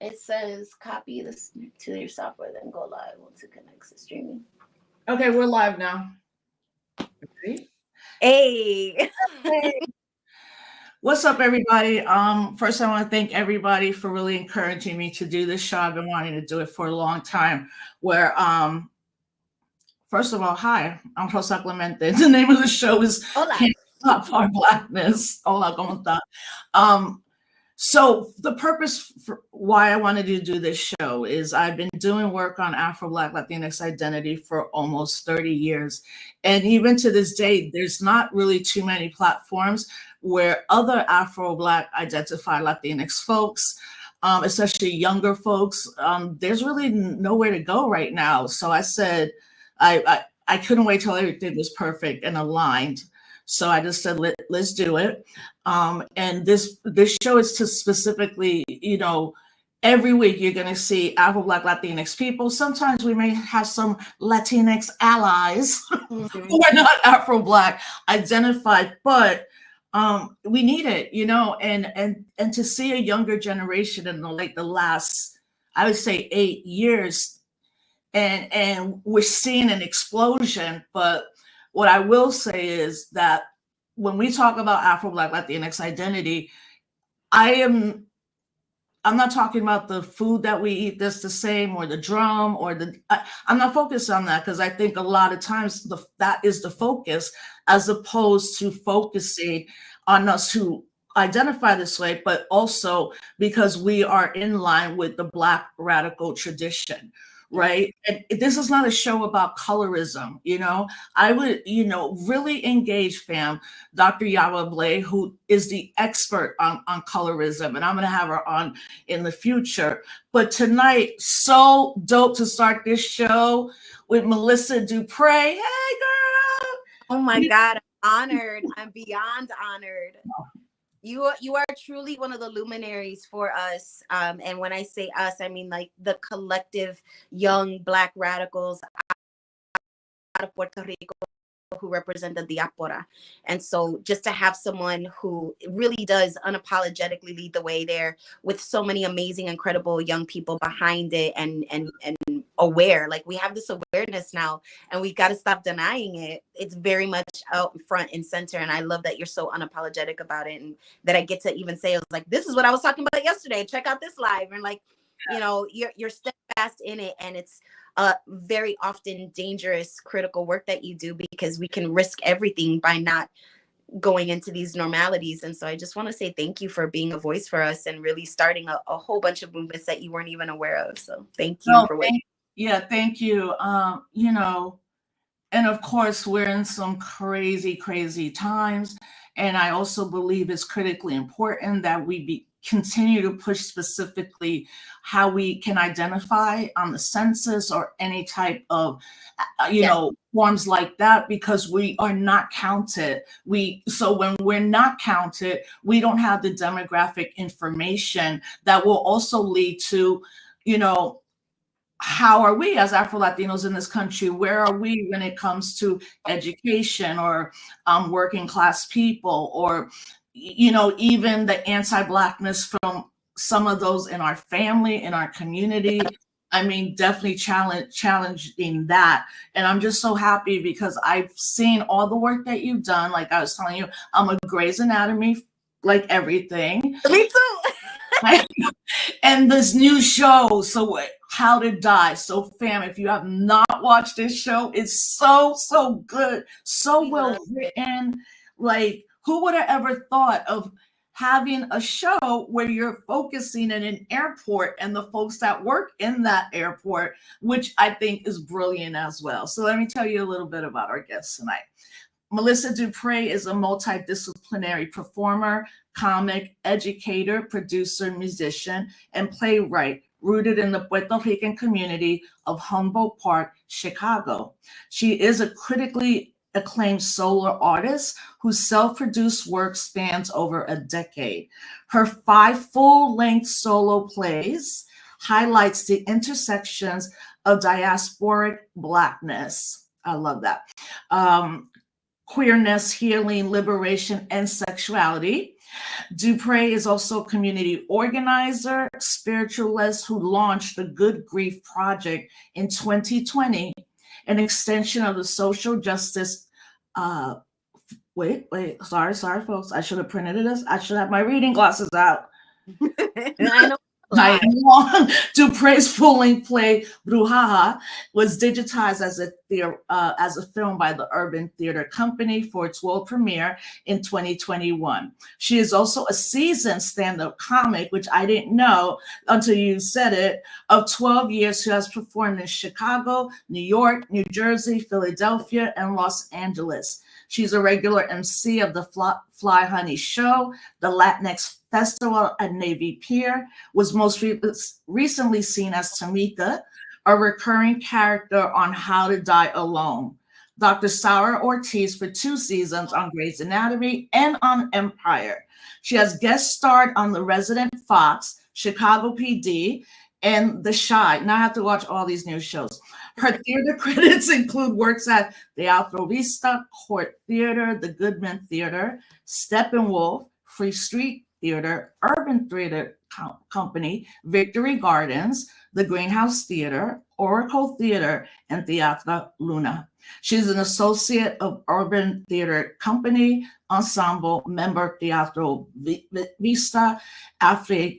It says copy this to your software, then go live once it connects to streaming. Okay, we're live now. Ready? Hey. Hey, what's up, everybody? First, I want to thank everybody for really encouraging me to do this show. I've been wanting to do it for a long time. Where, first of all, hi, I'm Rosa Clemente. The name of the show is Hola. Can't Stop Our Blackness. Hola, ¿cómo está? Um, So the purpose for why I wanted to do this show is I've been doing work on Afro Black Latinx identity for almost 30 years. And even to this day, there's not really too many platforms where other Afro Black identified Latinx folks, especially younger folks, there's really nowhere to go right now. So I said, I couldn't wait till everything was perfect and aligned. So I just said, let's do it. And this show is to specifically, every week you're going to see Afro Black Latinx people. Sometimes we may have some Latinx allies who are not Afro Black identified, but we need it, and to see a younger generation in the last, I would say 8 years, and we're seeing an explosion. But what I will say is that when we talk about Afro Black Latinx identity, I am I'm not talking about the food that we eat that's the same, or the drum, or I'm not focused on that, because I think a lot of times that is the focus, as opposed to focusing on us who identify this way, but also because we are in line with the Black radical tradition, right? And this is not a show about colorism. I would, really engage, fam, Dr. Yawa Blay, who is the expert on colorism, and I'm going to have her on in the future. But tonight, so dope to start this show with Melissa Dupre. Hey, girl. Oh my God, I'm honored. I'm beyond honored. You are truly one of the luminaries for us. And when I say us, I mean like the collective young Black radicals out of Puerto Rico who represent the diaspora. And so just to have someone who really does unapologetically lead the way there, with so many amazing, incredible young people behind it, and aware, like we have this awareness now, and we've got to stop denying it. It's very much out in front and center. And I love that you're so unapologetic about it, and that I get to even say, I was like, this is what I was talking about yesterday. Check out this live. And like, you're steadfast in it. And it's very often dangerous, critical work that you do, because we can risk everything by not going into these normalities. And so I just want to say thank you for being a voice for us, and really starting a whole bunch of movements that you weren't even aware of. So thank you for what. Yeah, thank you. And of course, we're in some crazy, crazy times. And I also believe it's critically important that we continue to push specifically how we can identify on the census or any type of, forms like that, because we are not counted. So when we're not counted, we don't have the demographic information that will also lead to, how are we as Afro Latinos in this country? Where are we when it comes to education, or working class people, or even the anti-Blackness from some of those in our family, in our community? I mean, definitely challenging that. And I'm just so happy because I've seen all the work that you've done. Like I was telling you, I'm a Grey's Anatomy, like everything. Me too. And this new show, so How to Die. So fam, if you have not watched this show, it's so good, so well written. Like, who would have ever thought of having a show where you're focusing in an airport and the folks that work in that airport, which I think is brilliant as well. So let me tell you a little bit about our guest tonight. Melissa Dupre is a multidisciplinary performer, comic, educator, producer, musician, and playwright rooted in the Puerto Rican community of Humboldt Park, Chicago. She is a critically acclaimed solo artist whose self-produced work spans over a decade. Her 5 full-length solo plays highlights the intersections of diasporic Blackness. I love that. Queerness, healing, liberation, and sexuality. Dupre is also a community organizer, spiritualist who launched the Good Grief Project in 2020, an extension of the social justice. Wait, sorry, folks. I should have printed this. I should have my reading glasses out. I know. I am wrong. Dupre's full-length play Brujaha was digitized as a film by the Urban Theater Company for its world premiere in 2021. She is also a seasoned stand-up comic, which I didn't know until you said it, of 12 years who has performed in Chicago, New York, New Jersey, Philadelphia, and Los Angeles. She's a regular MC of the Fly Honey Show, the Latinx Festival at Navy Pier, was most recently seen as Tamika, a recurring character on How to Die Alone. Dr. Sarah Ortiz for 2 seasons on Grey's Anatomy and on Empire. She has guest starred on The Resident Fox, Chicago PD, and The Chi. Now I have to watch all these new shows. Her theater credits include works at the Afro Court Theater, the Goodman Theater, Steppenwolf, Free Street Theater, Urban Theater Company, Victory Gardens, the Greenhouse Theater, Oracle Theater, and Teatro Luna. She's an associate of Urban Theater Company, Ensemble, member Teatro Vista, Afro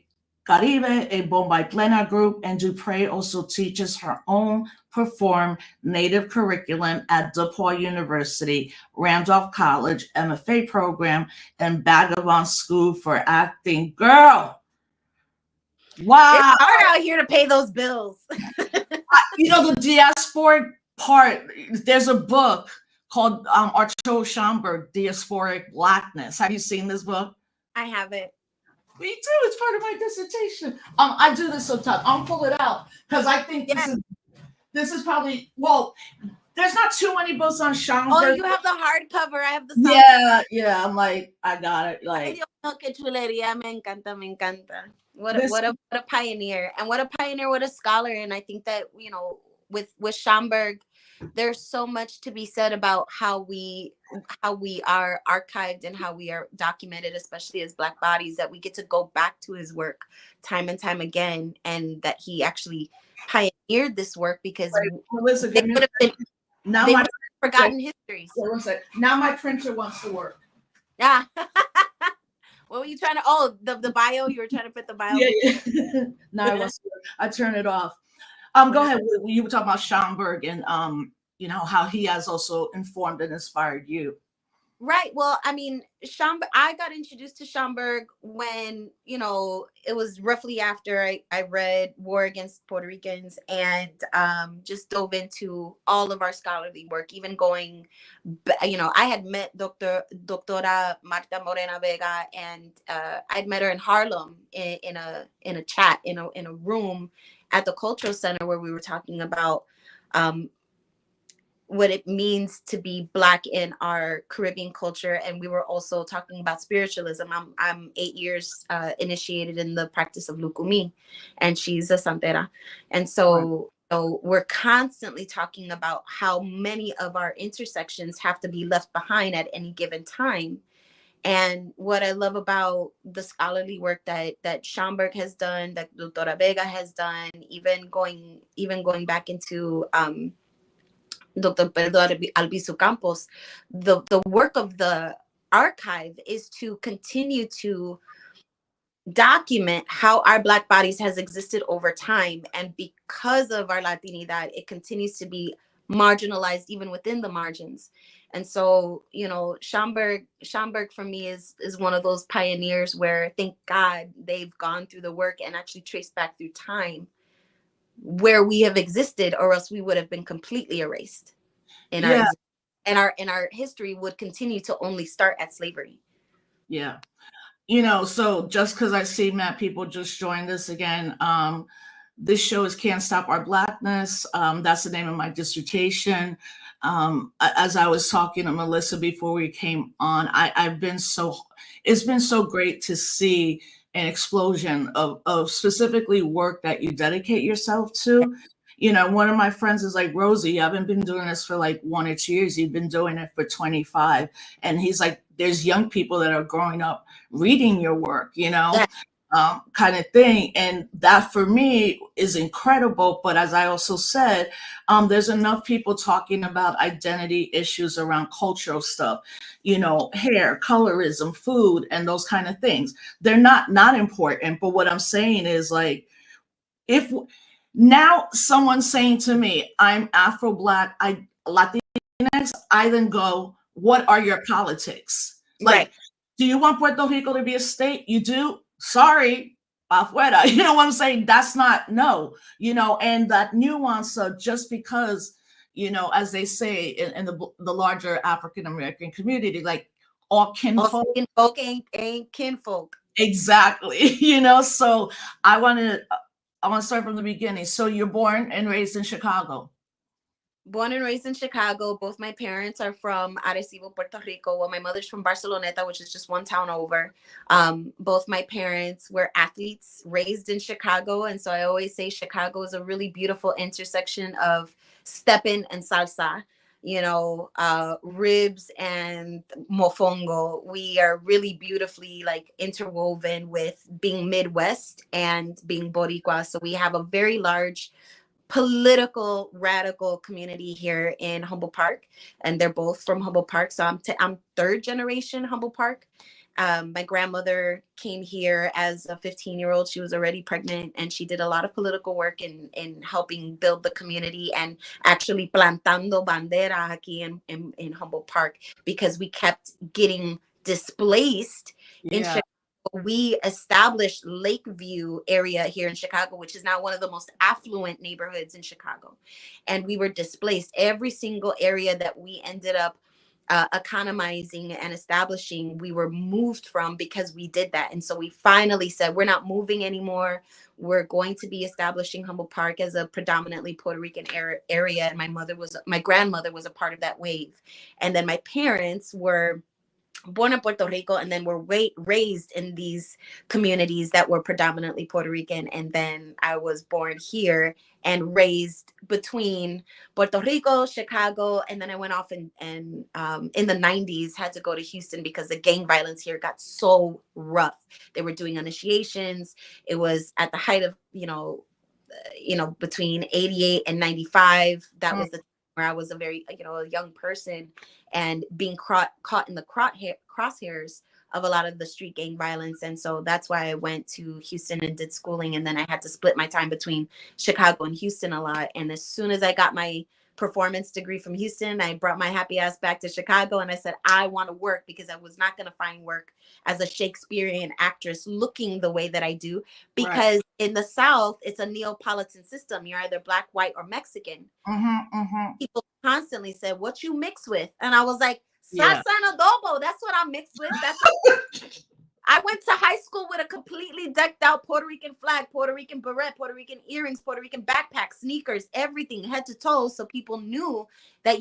Caribe, a Bombay Plena group, and Dupre also teaches her own perform native curriculum at DePaul University, Randolph College, MFA program, and Bhagavan School for Acting. Girl, wow. It's hard out here to pay those bills. The diasporic part, there's a book called Arturo Schomburg, Diasporic Blackness. Have you seen this book? I haven't. Me too. It's part of my dissertation. I do this sometimes. I'll pull it out because I think this is probably, well, there's not too many books on Schomburg. Oh, you have the hardcover. I have the soft. Yeah. I'm like, I got it. Like, Ay, Dios mío, qué chulería. Me encanta, me encanta. What a pioneer, and what a scholar. And I think that, with Schomburg, there's so much to be said about how we are archived and how we are documented, especially as Black bodies, that we get to go back to his work time and time again, and that he actually pioneered this work, because Melissa, they would have forgotten histories. Now my printer wants to work. Yeah. What were you trying to? Oh, the bio. You were trying to put the bio. Yeah. Now I turn it off. Go ahead. You were talking about Schomburg and how he has also informed and inspired you. Right. Well, I mean, I got introduced to Schomburg when, it was roughly after I read War Against Puerto Ricans, and just dove into all of our scholarly work, even going, I had met Doctora Marta Morena Vega, and I'd met her in Harlem in a chat, in a room at the Cultural Center, where we were talking about what it means to be Black in our Caribbean culture. And we were also talking about spiritualism. I'm 8 years initiated in the practice of Lukumi, and she's a santera. And so we're constantly talking about how many of our intersections have to be left behind at any given time. And what I love about the scholarly work that Schomburg has done, that Doctora Vega has done, even going back into Dr. Pedro Albizu Campos, the work of the archive is to continue to document how our Black bodies has existed over time. And because of our Latinidad, it continues to be marginalized even within the margins. And so, Schomburg for me is one of those pioneers where, thank God, they've gone through the work and actually traced back through time where we have existed, or else we would have been completely erased in our history would continue to only start at slavery. Yeah. So just because I see Matt, people just joined us again. This show is Can't Stop Our Blackness. That's the name of my dissertation. As I was talking to Melissa before we came on, it's been so great to see an explosion of specifically work that you dedicate yourself to. You know, one of my friends is like, Rosie, you haven't been doing this for like 1 or 2 years. You've been doing it for 25. And he's like, there's young people that are growing up reading your work, you know, Yeah. kind of thing. And that for me is incredible. But as I also said, there's enough people talking about identity issues around cultural stuff, you know, hair, colorism, food, and those kind of things. They're not important. But what I'm saying is like, if now someone's saying to me, I'm Afro Black, I Latinx, I then go, what are your politics? Right. Like, do you want Puerto Rico to be a state? You do? Sorry, afuera. You know what I'm saying? That's not, no, you know, and that nuance of just because, you know, as they say in the larger African American community, like all kinfolk. All kinfolk ain't kinfolk. Exactly. You know, so I want to start from the beginning. So you're born and raised in Chicago. Born and raised in Chicago. Both my parents are from Arecibo, Puerto Rico. Well, my mother's from Barceloneta, which is just one town over. Both my parents were athletes raised in Chicago. And so I always say Chicago is a really beautiful intersection of stepping and salsa, you know, ribs and mofongo. We are really beautifully like interwoven with being Midwest and being Boricua. So we have a very large political radical community here in Humboldt Park, and they're both from Humboldt Park. So I'm third generation Humboldt Park. My grandmother came here as a 15-year-old. She was already pregnant, and she did a lot of political work in helping build the community and actually plantando bandera aquí in Humboldt Park, because we kept getting displaced in Chicago. We established Lakeview area here in Chicago, which is now one of the most affluent neighborhoods in Chicago. And we were displaced. Every single area that we ended up economizing and establishing, we were moved from because we did that. And so we finally said, we're not moving anymore. We're going to be establishing Humboldt Park as a predominantly Puerto Rican area. And my grandmother was a part of that wave. And then my parents were born in Puerto Rico and then were raised in these communities that were predominantly Puerto Rican. And then I was born here and raised between Puerto Rico, Chicago, and then I went off and in the 90s had to go to Houston because the gang violence here got so rough. They were doing initiations. It was at the height of, between 88 and 95. That was the time where I was a very, a young person and being caught in the crosshairs of a lot of the street gang violence. And so that's why I went to Houston and did schooling. And then I had to split my time between Chicago and Houston a lot. And as soon as I got my performance degree from Houston, I brought my happy ass back to Chicago and I said, I want to work, because I was not going to find work as a Shakespearean actress looking the way that I do, because in the South, it's a Neapolitan system. You're either Black, white, or Mexican. People constantly said, what you mix with? And I was like, salsa and adobo. That's what I'm mixed with. I went to high school with a completely decked out Puerto Rican flag, Puerto Rican beret, Puerto Rican earrings, Puerto Rican backpack, sneakers, everything head to toe. So people knew that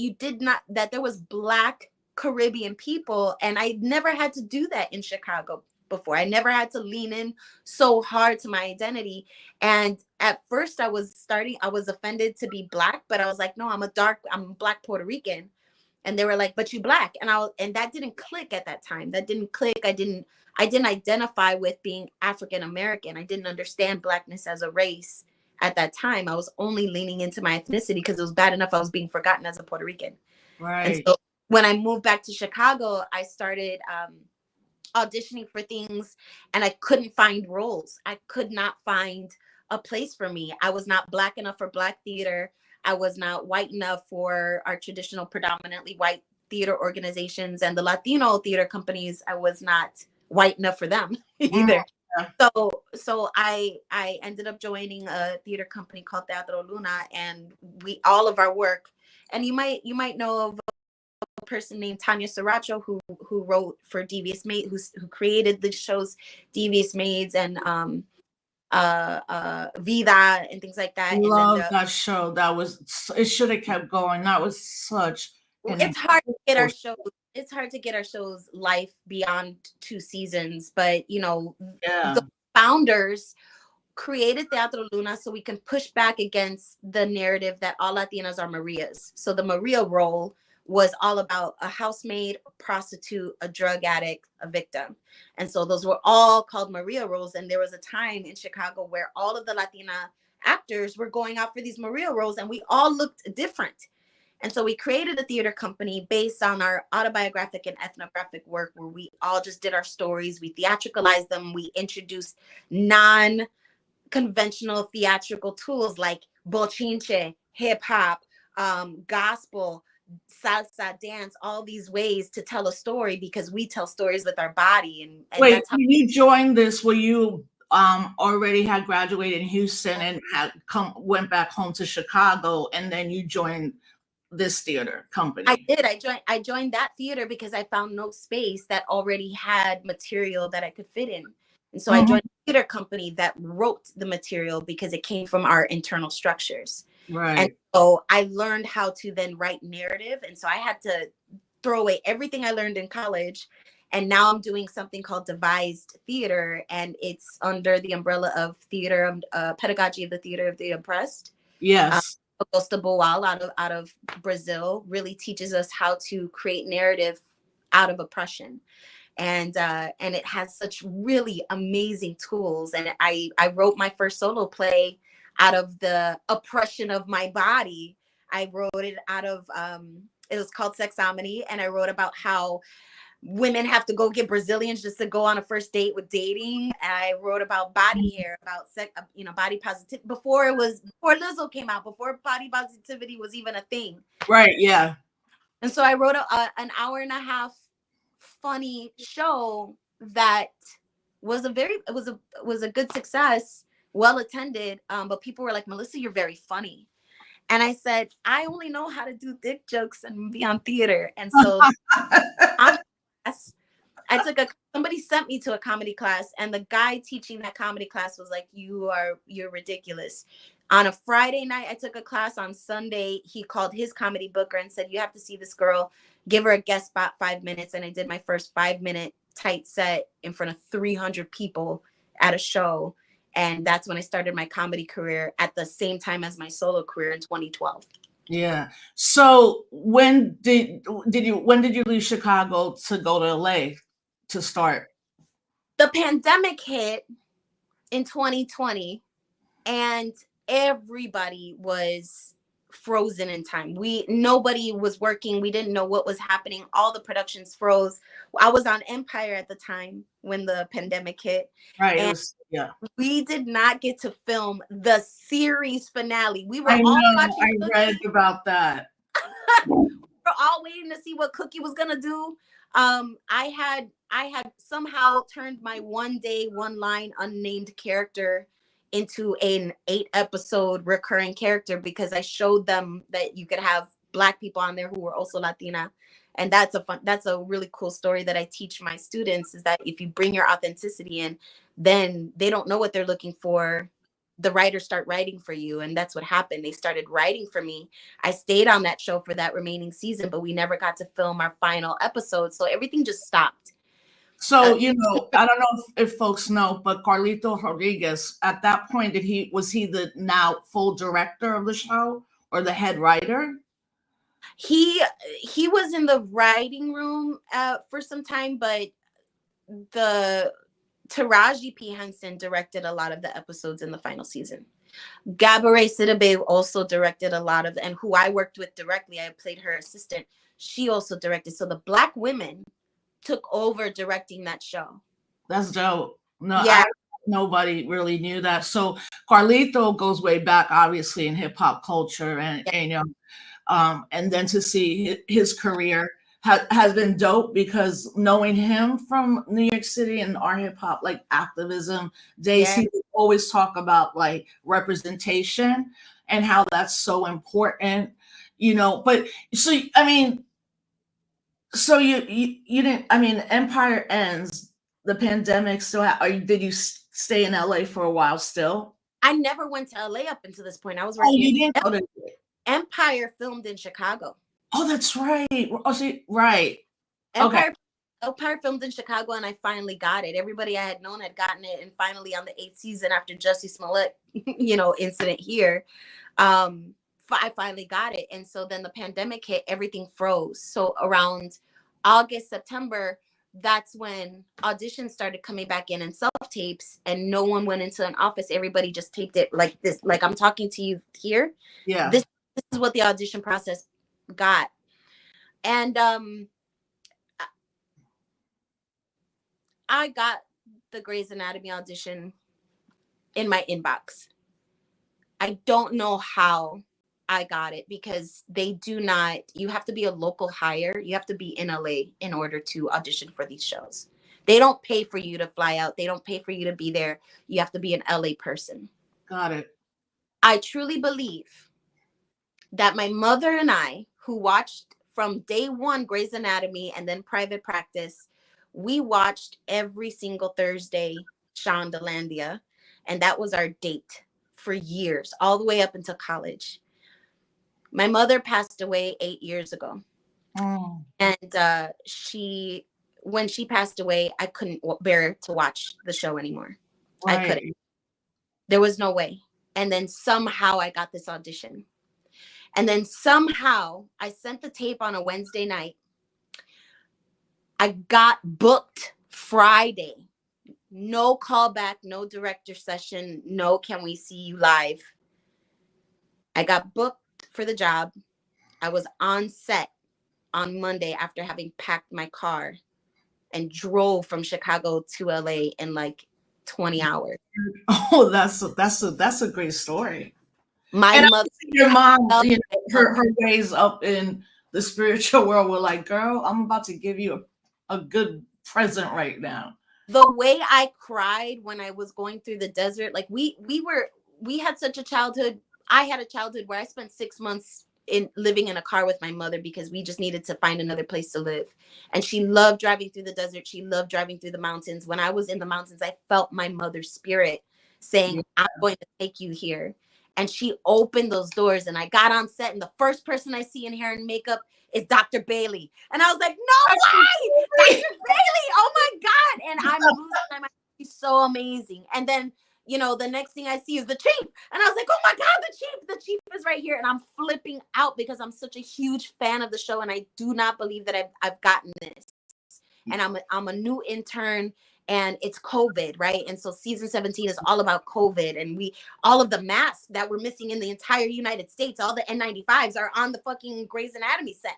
that there was Black Caribbean people. And I never had to do that in Chicago before. I never had to lean in so hard to my identity. And at first I was offended to be Black, but I was like, no, I'm Black Puerto Rican. And they were like, but you Black. And that didn't click at that time. That didn't click. I didn't identify with being African American. I didn't understand Blackness as a race at that time. I was only leaning into my ethnicity because it was bad enough I was being forgotten as a Puerto Rican. Right. And so when I moved back to Chicago, I started auditioning for things and I couldn't find roles. I could not find a place for me. I was not Black enough for Black theater. I was not white enough for our traditional predominantly white theater organizations, and the Latino theater companies, I was not white enough for them either. So I ended up joining a theater company called Teatro Luna, and all of our work, and you might know of a person named Tanya Sriracha who wrote for Devious Maid, who created the shows Devious Maids and Vida and things like that. Love that show. It should have kept going. That was such it's hard to get our shows. It's hard to get our shows life beyond 2 seasons, but the founders created Teatro Luna so we can push back against the narrative that all Latinas are Marias. So the Maria role was all about a housemaid, a prostitute, a drug addict, a victim. And so those were all called Maria roles. And there was a time in Chicago where all of the Latina actors were going out for these Maria roles and we all looked different. And so we created a theater company based on our autobiographic and ethnographic work where we all just did our stories. We theatricalized them. We introduced non-conventional theatrical tools like bochinche, hip hop, gospel, salsa, dance, all these ways to tell a story because we tell stories with our body. And Wait, that's how when you joined this, were you already had graduated in Houston and went back home to Chicago, and then you joined this theater company? I did. I joined that theater because I found no space that already had material that I could fit in. And so I joined a theater company that wrote the material because it came from our internal structures. Right. And so I learned how to then write narrative. And so I had to throw away everything I learned in college. And now I'm doing something called devised theater. And it's under the umbrella of theater, pedagogy of the theater of the oppressed. Yes. Augusto Boal out of Brazil really teaches us how to create narrative out of oppression. And it has such really amazing tools. And I wrote my first solo play out of the oppression of my body. I wrote it out of, it was called Sexomedy. And I wrote about how women have to go get Brazilians just to go on a first date with dating. I wrote about body hair, about sex, body positivity before Lizzo came out, before body positivity was even a thing. Right. Yeah. And so I wrote an hour and a half funny show that was a good success, well attended. But people were like, Melissa, you're very funny. And I said, I only know how to do dick jokes and be on theater. And so somebody sent me to a comedy class, and the guy teaching that comedy class was like, you're ridiculous. On a Friday night, I took a class. On Sunday, he called his comedy booker and said, you have to see this girl, give her a guest spot 5 minutes. And I did my first 5-minute tight set in front of 300 people at a show. And that's when I started my comedy career at the same time as my solo career in 2012. Yeah. So when did you leave Chicago to go to LA to start? The pandemic hit in 2020 and everybody was frozen in time. Nobody was working. We didn't know what was happening. All the productions froze. I was on Empire at the time when the pandemic hit. Right. And we did not get to film the series finale. We were all watching. I read about that. We were all waiting to see what Cookie was gonna do. I had somehow turned my one line unnamed character into an 8-episode recurring character because I showed them that you could have Black people on there who were also Latina. And that's a really cool story that I teach my students, is that if you bring your authenticity in, then they don't know what they're looking for. The writers start writing for you. And that's what happened. They started writing for me. I stayed on that show for that remaining season, but we never got to film our final episode. So everything just stopped. So, I don't know if folks know, but Carlito Rodriguez, at that point, was he the now full director of the show or the head writer? He was in the writing room for some time, but the Taraji P. Henson directed a lot of the episodes in the final season. Gabourey Sidibe also directed a lot of, and who I worked with directly, I played her assistant. She also directed. So the Black women took over directing that show. That's dope. No, yeah. Nobody really knew that. So Carlito goes way back, obviously, in hip hop culture, and then to see his career has been dope, because knowing him from New York City and our hip hop like activism days, he would always talk about like representation and how that's so important, But so I mean. So you didn't, Empire ends, the pandemic still, did you stay in LA for a while still? I never went to LA up until this point. I was working. Oh, you didn't go to Empire filmed in Chicago. Oh, that's right. Oh, see, right. Empire Elpire filmed in Chicago, and I finally got it. Everybody I had known had gotten it, and finally on the 8th season, after Jussie Smollett, incident here, I finally got it. And so then the pandemic hit, everything froze. So around August, September, that's when auditions started coming back in and self tapes, and no one went into an office. Everybody just taped it like this, like I'm talking to you here. Yeah. This is what the audition process got. And I got the Grey's Anatomy audition in my inbox. I don't know how I got it, because they do not, you have to be a local hire. You have to be in LA in order to audition for these shows. They don't pay for you to fly out. They don't pay for you to be there. You have to be an LA person. Got it. I truly believe that my mother and I, who watched from day one Grey's Anatomy and then Private Practice, we watched every single Thursday Shondalandia, and that was our date for years, all the way up until college. My mother passed away 8 years ago. Mm. And when she passed away, I couldn't bear to watch the show anymore. Right. I couldn't. There was no way. And then somehow I got this audition. And then somehow I sent the tape on a Wednesday night. I got booked Friday. No callback, no director session, no can we see you live. I got booked for the job. I was on set on Monday after having packed my car and drove from Chicago to LA in like 20 hours. Oh, that's a great story. My mother, your mom, her ways up in the spiritual world were like, girl, I'm about to give you a good present right now. The way I cried when I was going through the desert, like we had such a childhood. I had a childhood where I spent 6 months living in a car with my mother because we just needed to find another place to live. And she loved driving through the desert. She loved driving through the mountains. When I was in the mountains, I felt my mother's spirit saying, yeah, I'm going to take you here. And she opened those doors, and I got on set, and the first person I see in hair and makeup is Dr. Bailey. And I was like, no way, Dr. Bailey, oh my God. And I'm losing my mind. She's so amazing. And then, the next thing I see is the chief. And I was like, oh my God, the chief is right here. And I'm flipping out because I'm such a huge fan of the show. And I do not believe that I've gotten this. And I'm a new intern, and it's COVID, right? And so season 17 is all about COVID. And all of the masks that we're missing in the entire United States, all the N95s are on the fucking Grey's Anatomy set.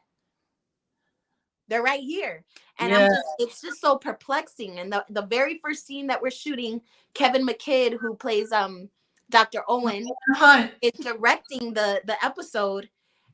They're right here. And yeah, it's just so perplexing. And the very first scene that we're shooting, Kevin McKidd, who plays Dr. Owen, is directing the episode.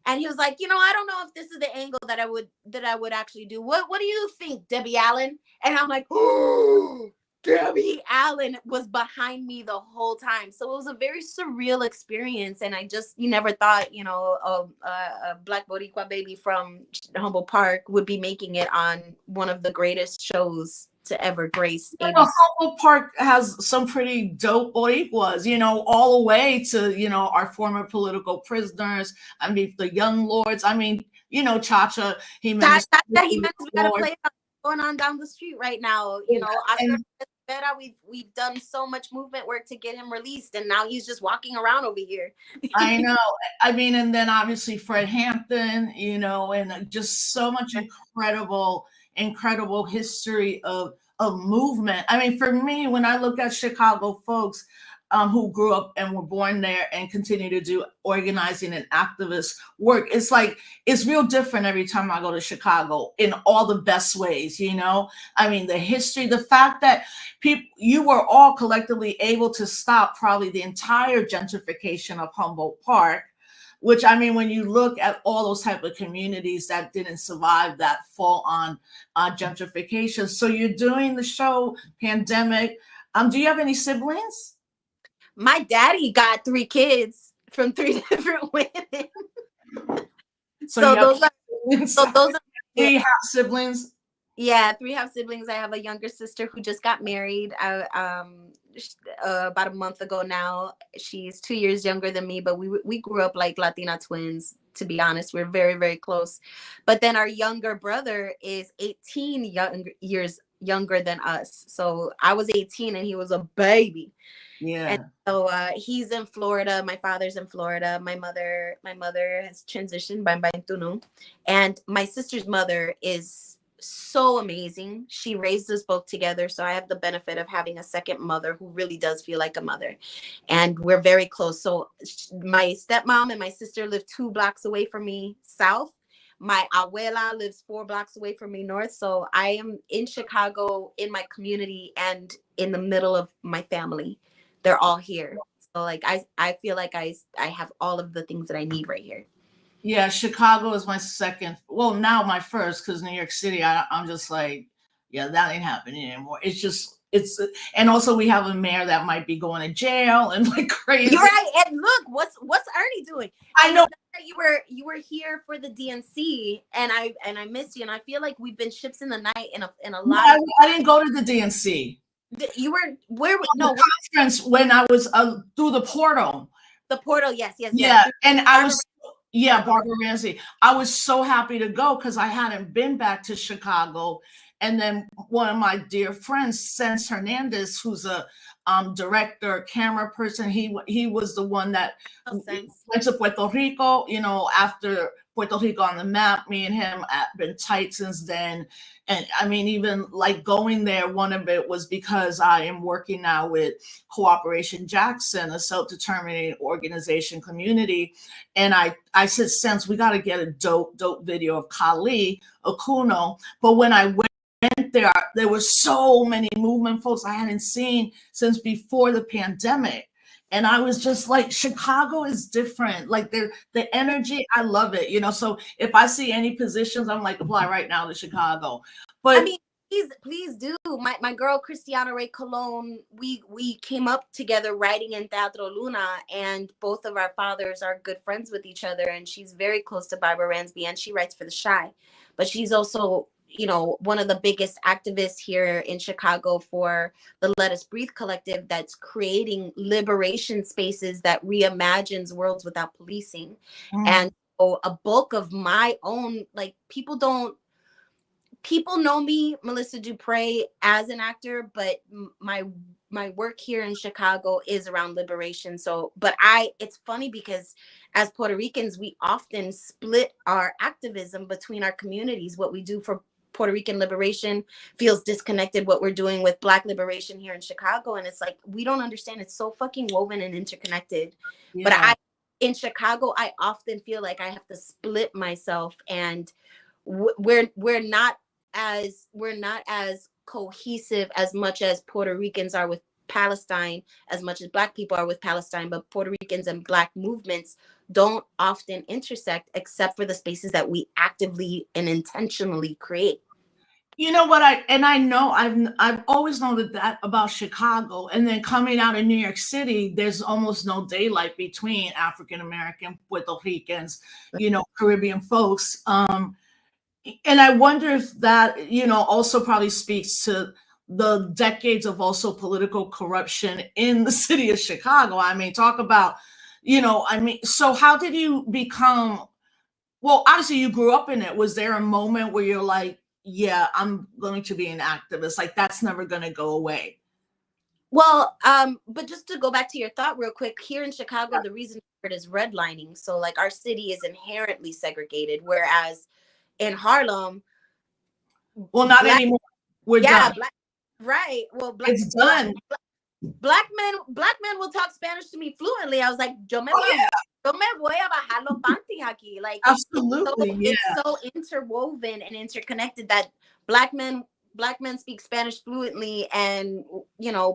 And he was like, I don't know if this is the angle that I would actually do. What do you think, Debbie Allen? And I'm like, oh, Debbie Allen was behind me the whole time. So it was a very surreal experience. And you never thought, a Black Boricua baby from Humboldt Park would be making it on one of the greatest shows to ever grace ABC. Humboldt Park has some pretty dope Boricuas, all the way to, our former political prisoners. I mean, the young lords. I mean, Chacha Jimenez. We gotta play going on down the street right now. Oscar Vera, we've done so much movement work to get him released, and now he's just walking around over here. I know. I mean, and then obviously Fred Hampton, and just so much incredible history of movement. I mean, for me, when I look at Chicago folks who grew up and were born there and continue to do organizing and activist work, it's like, it's real different every time I go to Chicago in all the best ways, I mean, the history, the fact that you were all collectively able to stop probably the entire gentrification of Humboldt Park, which, I mean, when you look at all those type of communities that didn't survive that full on gentrification. So you're doing the show, pandemic. Do you have any siblings? My daddy got 3 kids from 3 different women. So those are 3 half siblings. Yeah, 3 half siblings. I have a younger sister who just got married. about a month ago now. She's 2 years younger than me, but we grew up like Latina twins. To be honest, we're very, very close. But then our younger brother is 18 years younger than us. So I was 18 and he was a baby. And Yeah. so he's in Florida. My father's in Florida. My mother has transitioned by Tunu. And my sister's mother is so amazing. She raised us both together. So I have the benefit of having a second mother who really does feel like a mother. And we're very close. So my stepmom and my sister live 2 blocks away from me south. My abuela lives 4 blocks away from me north. So I am in Chicago, in my community, and in the middle of my family. They're all here. So like I feel like I have all of the things that I need right here. Yeah, Chicago is my second. Well, now my first, because New York City, I'm just like, yeah, that ain't happening anymore. It's just, and also we have a mayor that might be going to jail and like crazy. You're right. And look, what's Ernie doing? I know. You were here for the DNC, and I missed you, and I feel like we've been ships in the night in a lot. No, I didn't go to the DNC. You were where? No, conference when I was through the portal. The portal, yes. Yeah, and I was. Yeah, Barbara Ramsey. I was so happy to go because I hadn't been back to Chicago. And then one of my dear friends, Sense Hernandez, who's a director, camera person, he was the one that went to Puerto Rico, after Puerto Rico on the map. Me and him have been tight since then. And I mean, even like going there, one of it was because I am working now with Cooperation Jackson, a self-determining organization community. And I said, Sense, we got to get a dope video of Kali Okuno. But when I went there were so many movement folks I hadn't seen since before the pandemic. And I was just like, Chicago is different. Like the energy, I love it. So if I see any positions, I'm like, apply right now to Chicago. But I mean, please do. My girl Cristiana Ray Colon, we came up together writing in Teatro Luna, and both of our fathers are good friends with each other, and she's very close to Barbara Ransby, and she writes for The Shy. But she's also, one of the biggest activists here in Chicago for the Let Us Breathe collective that's creating liberation spaces that reimagines worlds without policing. And so a bulk of my own, like, people know me, Melissa Dupre, as an actor, but my work here in Chicago is around liberation. So, but it's funny because as Puerto Ricans, we often split our activism between our communities. What we do for Puerto Rican liberation feels disconnected what we're doing with Black liberation here in Chicago. And it's like, we don't understand. It's so fucking woven and interconnected. Yeah. But in Chicago, I often feel like I have to split myself, and we're not as cohesive as much as Puerto Ricans are with Palestine, as much as Black people are with Palestine. But Puerto Ricans and Black movements don't often intersect, except for the spaces that we actively and intentionally create. You know what? I know I've always known that about Chicago, and then coming out of New York City, there's almost no daylight between African American, Puerto Ricans, Caribbean folks. And I wonder if that, also probably speaks to the decades of also political corruption in the city of Chicago. I mean, talk about, so how did you become, well, obviously you grew up in it. Was there a moment where you're like, yeah, I'm going to be an activist, like that's never going to go away? Well, but just to go back to your thought real quick, here in Chicago, the reason for it is redlining. So like our city is inherently segregated, whereas in Harlem, well, not anymore. We're done. Right. Well, it's done. Black men will talk Spanish to me fluently. I was like, yo me voy a bajar los panties aquí. Like, absolutely, it's so interwoven and interconnected that Black men speak Spanish fluently, and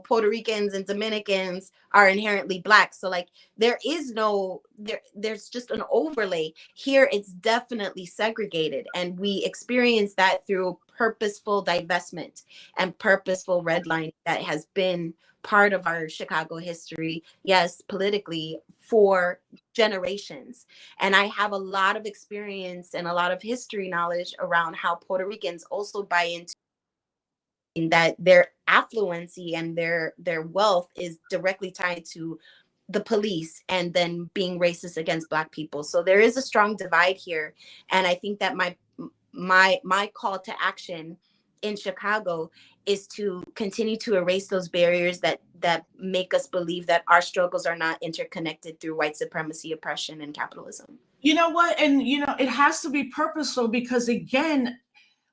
Puerto Ricans and Dominicans are inherently Black. So like there's just an overlay here. It's definitely segregated, and we experience that through purposeful divestment and purposeful redlining that has been part of our Chicago history, yes, politically, for generations. And I have a lot of experience and a lot of history knowledge around how Puerto Ricans also buy into that their affluency and their wealth is directly tied to the police and then being racist against Black people. So there is a strong divide here, and I think that my call to action in Chicago is to continue to erase those barriers that make us believe that our struggles are not interconnected through white supremacy, oppression, and capitalism. You know what? And it has to be purposeful, because again,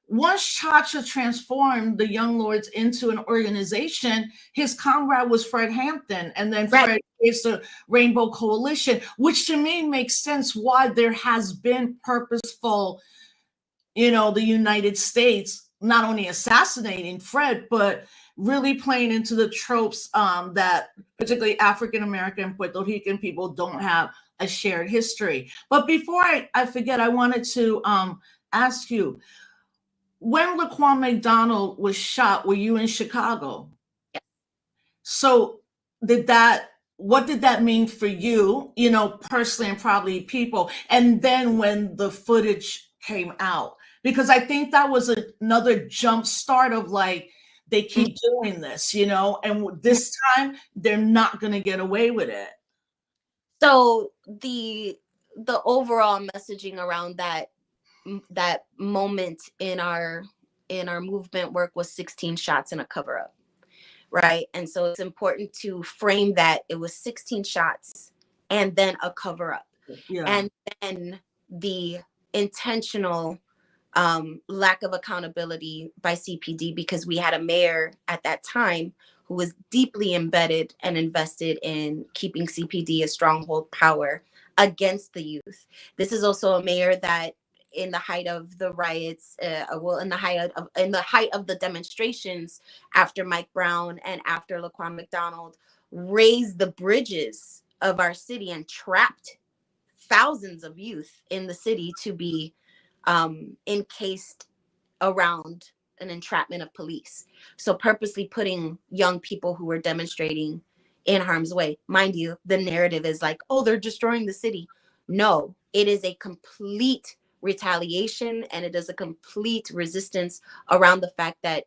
once Chacha transformed the Young Lords into an organization, his comrade was Fred Hampton, and then Right. Fred creates the Rainbow Coalition, which to me makes sense why there has been purposeful, the United States not only assassinating Fred, but really playing into the tropes that particularly African American and Puerto Rican people don't have a shared history. But before I forget, I wanted to ask you, when Laquan McDonald was shot, were you in Chicago? Yeah. So what did that mean for you, personally, and probably people? And then when the footage came out, because I think that was another jump start of like, they keep doing this, and this time they're not going to get away with it. So the overall messaging around that moment in our movement work was 16 shots and a cover up, right? And so it's important to frame that it was 16 shots and then a cover up. Yeah. And then the intentional lack of accountability by CPD, because we had a mayor at that time who was deeply embedded and invested in keeping CPD a stronghold power against the youth. This is also a mayor that, in the height of the riots, in the height of the demonstrations after Mike Brown and after Laquan McDonald, raised the bridges of our city and trapped thousands of youth in the city to be encased around an entrapment of police. So purposely putting young people who were demonstrating in harm's way. Mind you, the narrative is like, oh, they're destroying the city. No, it is a complete retaliation, and it is a complete resistance around the fact that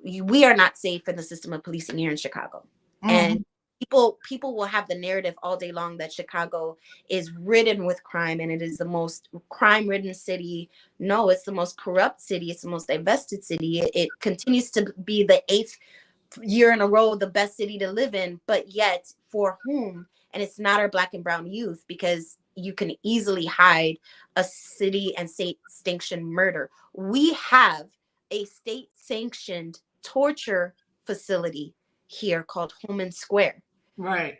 we are not safe in the system of policing here in Chicago. Mm-hmm. And people will have the narrative all day long that Chicago is ridden with crime and it is the most crime-ridden city. No, it's the most corrupt city. It's the most divested city. It continues to be the 8th year in a row the best city to live in, but yet for whom? And it's not our Black and brown youth, because you can easily hide a city and state-sanctioned murder. We have a state-sanctioned torture facility here called Holman Square. Right.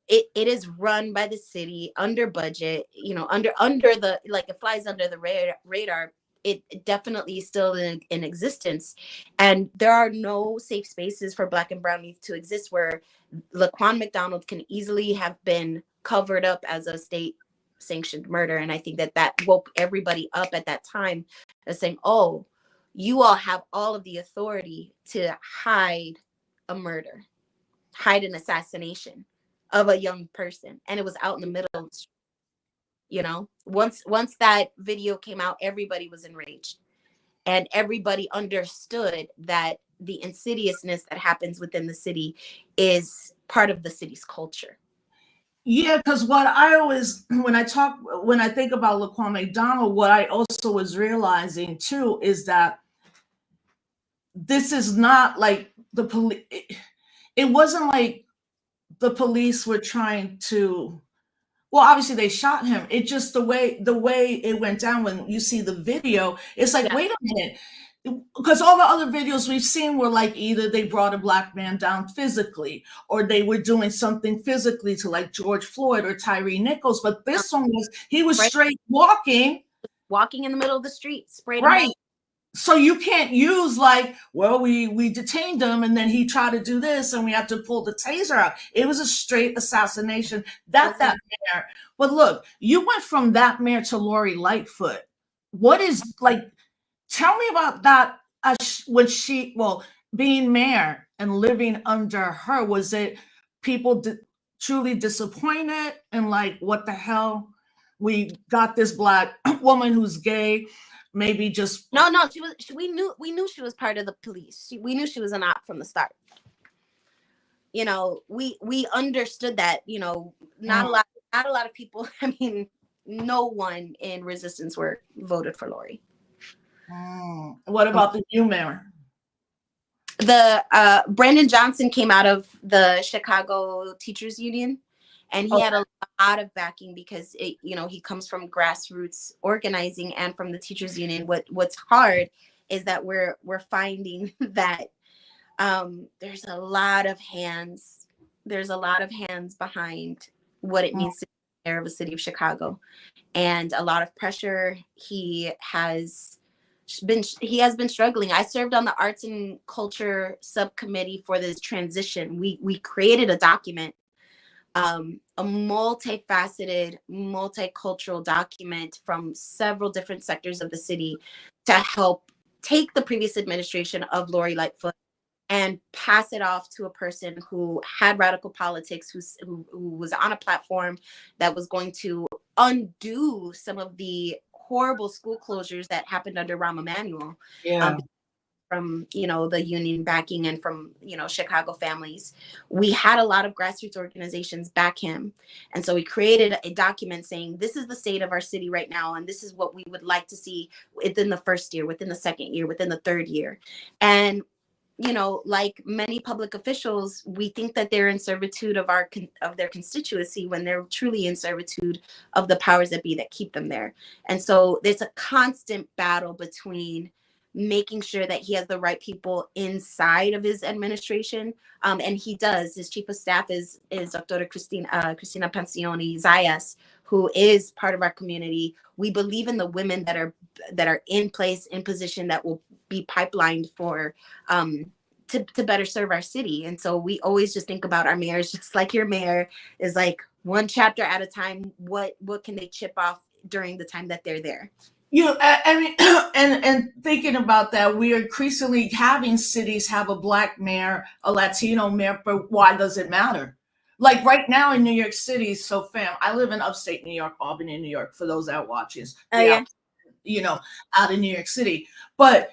It is run by the city under budget, under the, like, it flies under the radar. It definitely is still in existence. And there are no safe spaces for Black and brown youth to exist, where Laquan McDonald can easily have been covered up as a state sanctioned murder. And I think that woke everybody up at that time as saying, oh, you all have all of the authority to hide a murder, hide an assassination of a young person. And it was out in the middle of the street. Once that video came out, everybody was enraged, and everybody understood that the insidiousness that happens within the city is part of the city's culture. Yeah, because what I always, when I think about Laquan McDonald, what I also was realizing too is that this is not like the police. It wasn't like the police were trying to, well, obviously they shot him. It just the way it went down when you see the video, it's like, yeah. Wait a minute. Because all the other videos we've seen were like, either they brought a Black man down physically, or they were doing something physically to, like, George Floyd or Tyree Nichols. But this one he was straight walking in the middle of the street, sprayed right. So you can't use like, well, we detained him and then he tried to do this and we have to pull the taser out. It was a straight assassination. That mayor. But look, you went from that mayor to Lori Lightfoot. What is, like, tell me about that when being mayor and living under her. Was it people truly disappointed and like, what the hell? We got this Black woman who's gay maybe just No, we knew she was part of the police. We knew she was an op from the start. You know, we understood that, you know, not a lot of people, I mean, no one in resistance were voted for Lori. What about the new mayor? The Brandon Johnson came out of the Chicago Teachers Union, and he had a lot of backing because you know, he comes from grassroots organizing and from the Teachers Union. What's hard is that we're finding that there's a lot of hands. There's a lot of hands behind what it means to be mayor of a city of Chicago, and a lot of pressure. He has been struggling. I served on the arts and culture subcommittee for this transition. We created a document, a multifaceted, multicultural document from several different sectors of the city to help take the previous administration of Lori Lightfoot and pass it off to a person who had radical politics, who was on a platform that was going to undo some of the horrible school closures that happened under Rahm Emanuel. From, you know, the union backing and from, you know, Chicago families. We had a lot of grassroots organizations back him. And so we created a document saying, this is the state of our city right now, and this is what we would like to see within the first year, within the second year, within the third year. And you know, like many public officials, we think that they're in servitude of their constituency when they're truly in servitude of the powers that be that keep them there. And so there's a constant battle between making sure that he has the right people inside of his administration. And he does. His chief of staff is Dr. Cristina Pensioni Zayas, who is part of our community. We believe in the women that are in place, in position, that will be pipelined for to better serve our city. And so we always just think about our mayors, just like your mayor is like one chapter at a time. What can they chip off during the time that they're there? I mean, and thinking about that, we are increasingly having cities have a Black mayor, a Latino mayor, but why does it matter? Like right now in New York City, so fam, I live in upstate New York, Albany, New York, for those that watches. Yeah. You know, out in New York City. But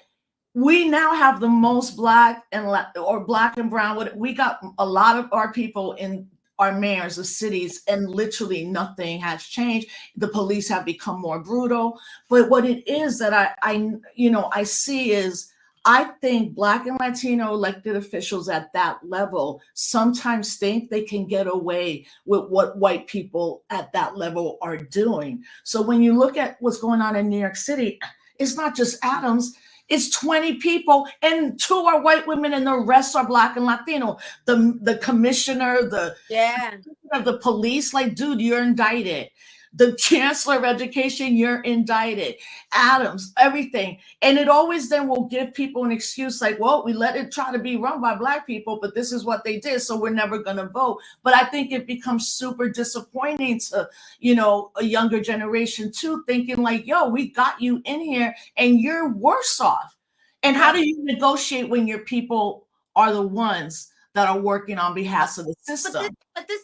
we now have the most Black and brown. We got a lot of our people in our mayors of cities, and literally nothing has changed. The police have become more brutal. But what it is that I see is, I think Black and Latino elected officials at that level sometimes think they can get away with what white people at that level are doing. So when you look at what's going on in New York City, it's not just Adams. It's 20 people, and 2 are white women, and the rest are Black and Latino. The commissioner, of the police, like, dude, you're indicted. The chancellor of education, you're indicted. Adams, everything. And it always then will give people an excuse like, well, we let it try to be run by Black people, but this is what they did, so we're never going to vote. But I think it becomes super disappointing to, you know, a younger generation too, thinking like, yo, we got you in here and you're worse off. And how do you negotiate when your people are the ones that are working on behalf of the system? But this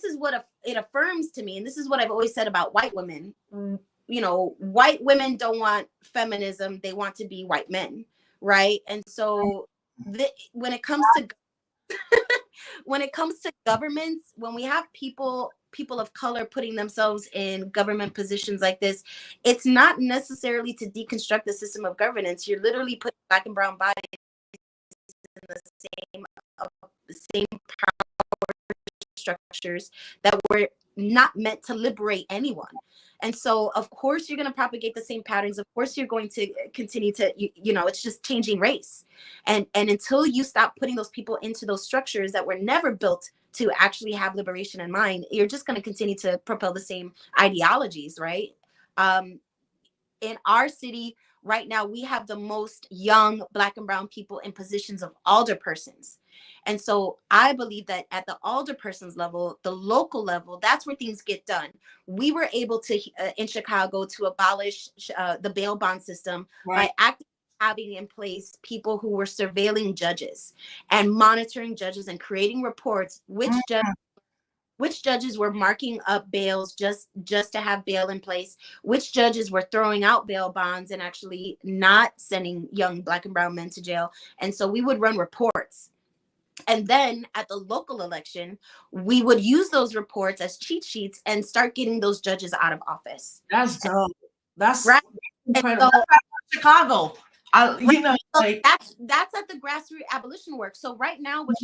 is what it affirms to me, and this is what I've always said about white women. You know, white women don't want feminism; they want to be white men, right? And so, when it comes to governments, when we have people of color putting themselves in government positions like this, it's not necessarily to deconstruct the system of governance. You're literally putting Black and brown bodies in the same power structures that were not meant to liberate anyone. And so, of course, you're going to propagate the same patterns. Of course, you're going to continue to, you know, it's just changing race. And until you stop putting those people into those structures that were never built to actually have liberation in mind, you're just going to continue to propel the same ideologies, right? In our city right now, we have the most young Black and brown people in positions of alderpersons. And so I believe that at the alderpersons level, the local level, that's where things get done. We were able to, in Chicago, to abolish the bail bond system by having in place people who were surveilling judges and monitoring judges and creating reports, which judges which judges were marking up bails just to have bail in place, which judges were throwing out bail bonds and actually not sending young Black and brown men to jail. And so we would run reports. And then at the local election, we would use those reports as cheat sheets and start getting those judges out of office. That's dope. That's right. incredible. So, Chicago. So that's at the grassroots abolition work. So right now, what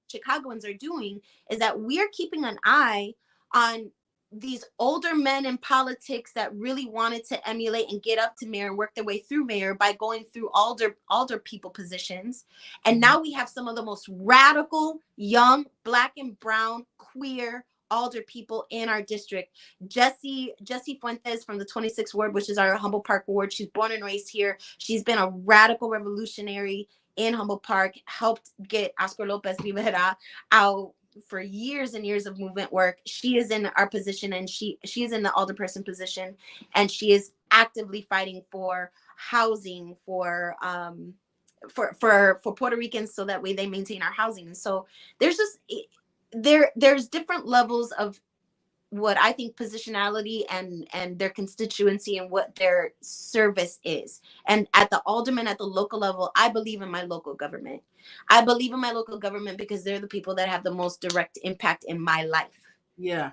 Chicagoans are doing is that we're keeping an eye on these older men in politics that really wanted to emulate and get up to mayor and work their way through mayor by going through alder people positions. And now we have some of the most radical, young, Black and brown, queer alder people in our district. Jessie Fuentes from the 26th ward, which is our Humboldt Park ward. She's born and raised here. She's been a radical revolutionary in Humboldt Park, helped get Oscar Lopez Rivera out for years and years of movement work. She is in our position, and she is in the alderperson position, and she is actively fighting for housing for Puerto Ricans, so that way they maintain our housing. And so there's just there's different levels of what I think positionality and their constituency and what their service is. And at the alderman, at the local level, I believe in my local government. I believe in my local government because they're the people that have the most direct impact in my life. Yeah.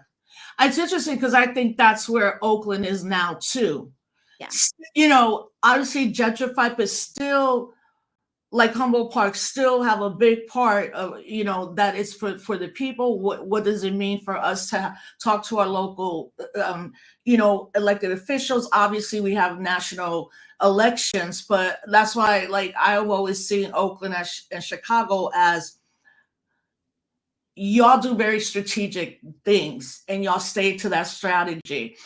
It's interesting because I think that's where Oakland is now too. Yeah. Obviously gentrified, but still, like Humboldt Park, still have a big part of, that is for the people. What does it mean for us to talk to our local, elected officials? Obviously, we have national elections, but that's why, like, I've always seen Oakland and Chicago as y'all do very strategic things and y'all stay to that strategy.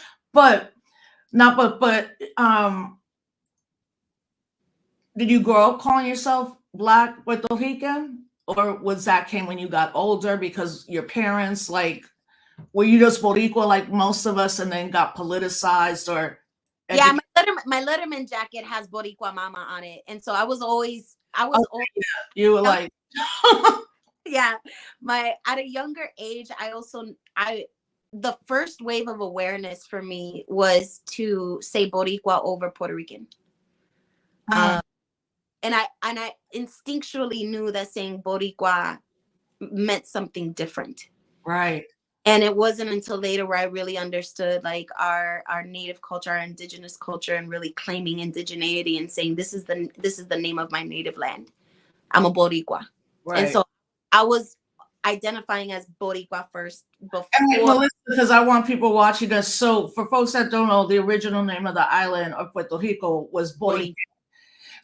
Did you grow up calling yourself Black Puerto Rican, or was that came when you got older because your parents, like, were you just Boricua like most of us and then got politicized? Or yeah, my Letterman jacket has Boricua Mama on it, and so I was always you were like yeah. At a younger age, the first wave of awareness for me was to say Boricua over Puerto Rican. And I instinctually knew that saying Boricua meant something different. Right. And it wasn't until later where I really understood, like, our native culture, our indigenous culture, and really claiming indigeneity and saying this is the name of my native land. I'm a Boricua. Right. And so I was identifying as Boricua first before. Melissa, because I want people watching us. So for folks that don't know, the original name of the island of Puerto Rico was Boricua.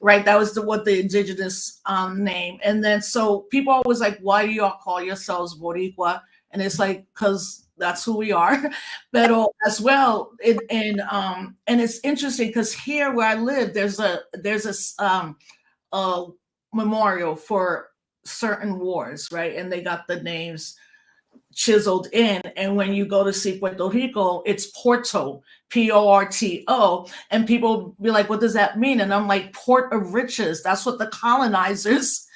Right, that was what the indigenous name. And then so people always like, why do y'all call yourselves Boricua? And it's like, because that's who we are. But as well, and it's interesting because here where I live, there's a memorial for certain wars, right? And they got the names chiseled in. And when you go to see Puerto Rico, it's Porto, Porto, and people be like, what does that mean? And I'm like, port of riches. That's what the colonizers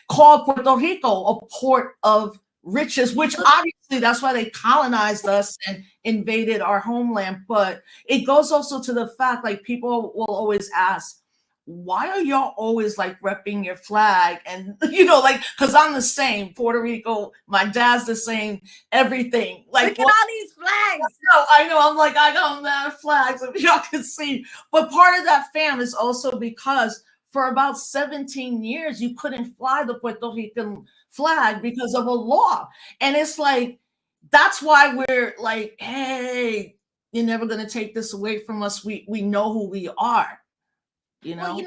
called Puerto Rico, a port of riches, which obviously that's why they colonized us and invaded our homeland. But it goes also to the fact, like, people will always ask, why are y'all always like repping your flag? And like, because I'm the same, Puerto Rico, my dad's the same, everything. Like, look at all these flags. I know. I'm like, I got mad flags, if y'all can see. But part of that fam is also because for about 17 years you couldn't fly the Puerto Rican flag because of a law. And it's like, that's why we're like, hey, you're never gonna take this away from us. We know who we are. Well,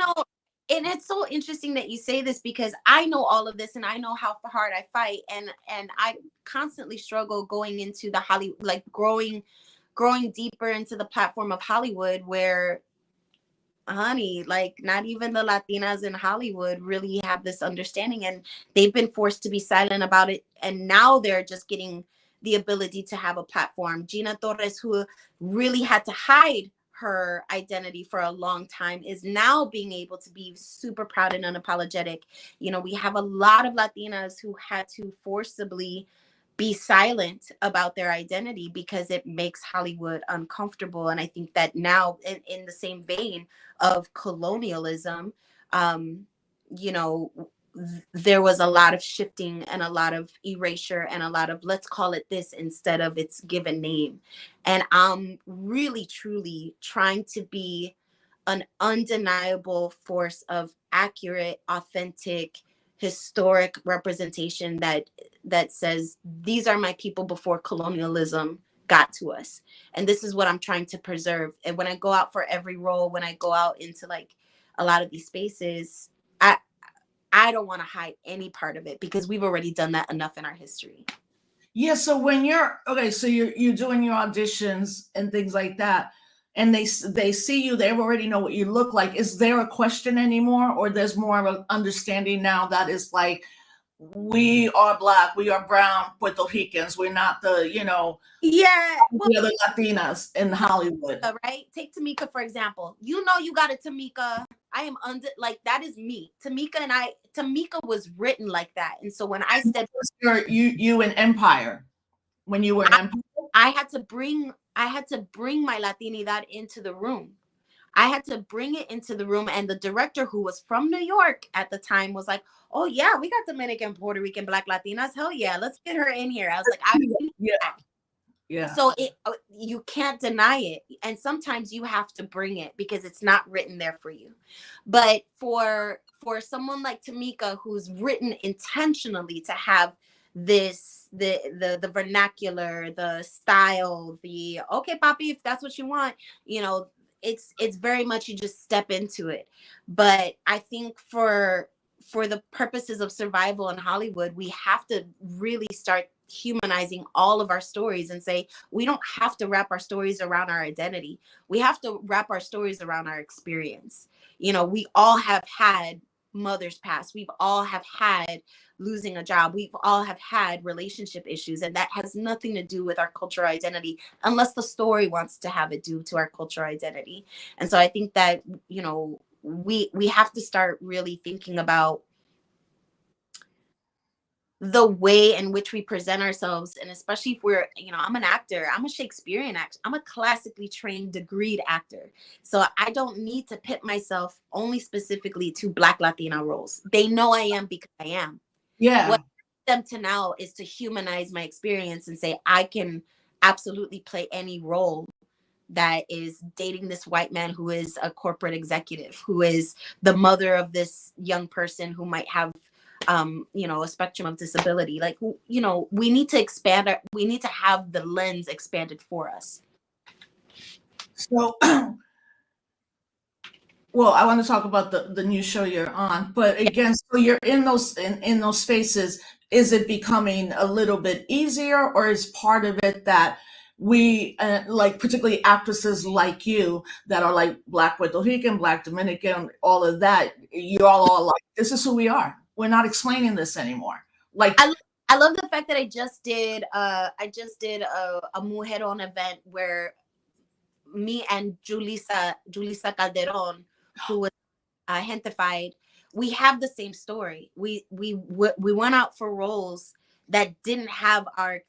and it's so interesting that you say this, because I know all of this and I know how hard I fight, and I constantly struggle going into the Hollywood, like growing deeper into the platform of Hollywood, where, honey, like, not even the Latinas in Hollywood really have this understanding, and they've been forced to be silent about it, and now they're just getting the ability to have a platform. Gina Torres, who really had to hide her identity for a long time, is now being able to be super proud and unapologetic. We have a lot of Latinas who had to forcibly be silent about their identity because it makes Hollywood uncomfortable. And I think that now, in the same vein of colonialism, um, you know, there was a lot of shifting and a lot of erasure and a lot of let's call it this instead of its given name. And I'm really, truly trying to be an undeniable force of accurate, authentic, historic representation that says these are my people before colonialism got to us, and this is what I'm trying to preserve. And when I go out for every role, when I go out into like a lot of these spaces, I don't want to hide any part of it because we've already done that enough in our history. Yeah. So when you're okay, so you're doing your auditions and things like that, and they see you, they already know what you look like. Is there a question anymore, or there's more of an understanding now that is like, we are Black, we are brown Puerto Ricans, we're not the Yeah, well, the other Latinas in Hollywood. right? Take Tamika for example. You know, you got it, Tamika. I am under like that is me. Tamika was written like that. And so when I said You in Empire, when you were in Empire. I had to bring my Latinidad into the room. I had to bring it into the room. And the director, who was from New York at the time, was like, oh yeah, we got Dominican, Puerto Rican, Black Latinas. Hell yeah, let's get her in here. I was like, Yeah. Yeah. So you can't deny it. And sometimes you have to bring it because it's not written there for you. But for someone like Tamika, who's written intentionally to have this the vernacular, the style, the okay, Poppy, if that's what you want, it's very much you just step into it. But I think for the purposes of survival in Hollywood, we have to really start humanizing all of our stories and say we don't have to wrap our stories around our identity. We have to wrap our stories around our experience. We all have had mothers pass. We've all have had losing a job. We've all have had relationship issues, and that has nothing to do with our cultural identity unless the story wants to have it do to our cultural identity. And so I think that we have to start really thinking about the way in which we present ourselves. And especially if we're, I'm an actor, I'm a Shakespearean actor, I'm a classically trained, degreed actor. So I don't need to pit myself only specifically to Black Latina roles. They know I am because I am. Yeah. What I want them to now is to humanize my experience and say I can absolutely play any role that is dating this white man who is a corporate executive, who is the mother of this young person who might have a spectrum of disability. Like, we need to expand we need to have the lens expanded for us. So, well, I want to talk about the new show you're on, but again, so you're in those spaces. Is it becoming a little bit easier, or is part of it that we like, particularly actresses like you that are like Black Puerto Rican, Black Dominican, all of that, you all are like, this is who we are. We're not explaining this anymore. Like, I love the fact that I just did a Mujeron event where me and Julissa Calderon, who was Gentified, we have the same story. We went out for roles that didn't have our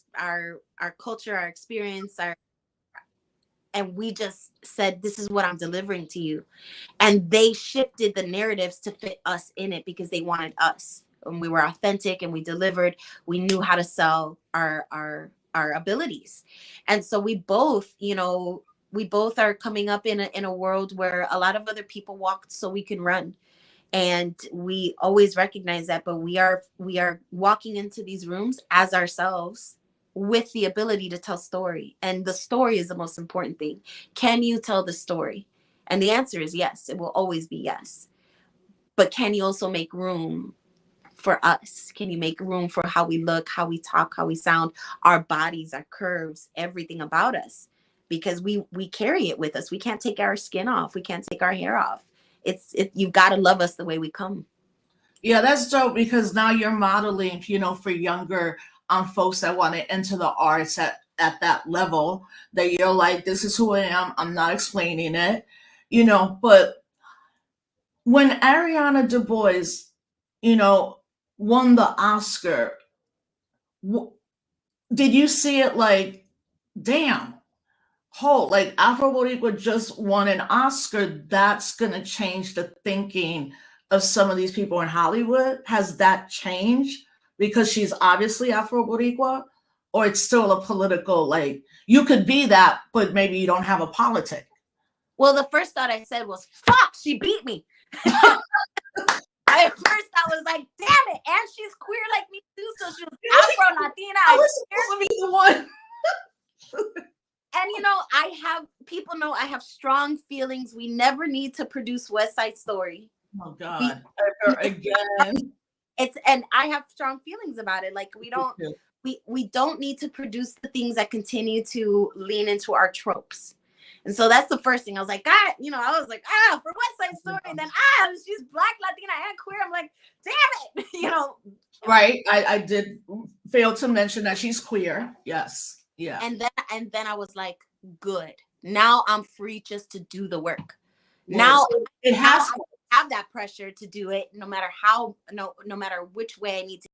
culture, our experience, and we just said, this is what I'm delivering to you. And they shifted the narratives to fit us in it because they wanted us. And we were authentic and we delivered. We knew how to sell our abilities. And so we both are coming up in a world where a lot of other people walked so we can run. And we always recognize that, but we are walking into these rooms as ourselves with the ability to tell story. And the story is the most important thing. Can you tell the story? And the answer is yes. It will always be yes. But can you also make room for us? Can you make room for how we look, how we talk, how we sound, our bodies, our curves, everything about us? Because we carry it with us. We can't take our skin off. We can't take our hair off. You've got to love us the way we come. Yeah, that's dope, because now you're modeling, for younger folks that want to enter the arts at that level, that you're like, this is who I am. I'm not explaining it, but when Ariana DeBose, won the Oscar, did you see it like, damn, whole like Afro Boricua just won an Oscar? That's gonna change the thinking of some of these people in Hollywood. Has that changed because she's obviously Afro Boricua, or it's still a political, like, you could be that, but maybe you don't have a politic? Well, the first thought I said was, fuck, she beat me. At first I was like, damn it, and she's queer like me too, so she was Afro Latina. I was supposed to be the one. And you know, people know I have strong feelings. We never need to produce West Side Story. Oh God, again. And I have strong feelings about it. Like we don't need to produce the things that continue to lean into our tropes. And so that's the first thing. I was like, God, you know, I was like, for West Side Story, and then she's Black, Latina, and queer. I'm like, damn it, you know. Right. I did fail to mention that she's queer. Yes. Yeah. And then I was like, good. Now I'm free just to do the work. Yes. Now it has to have that pressure to do it, no matter no matter which way I need to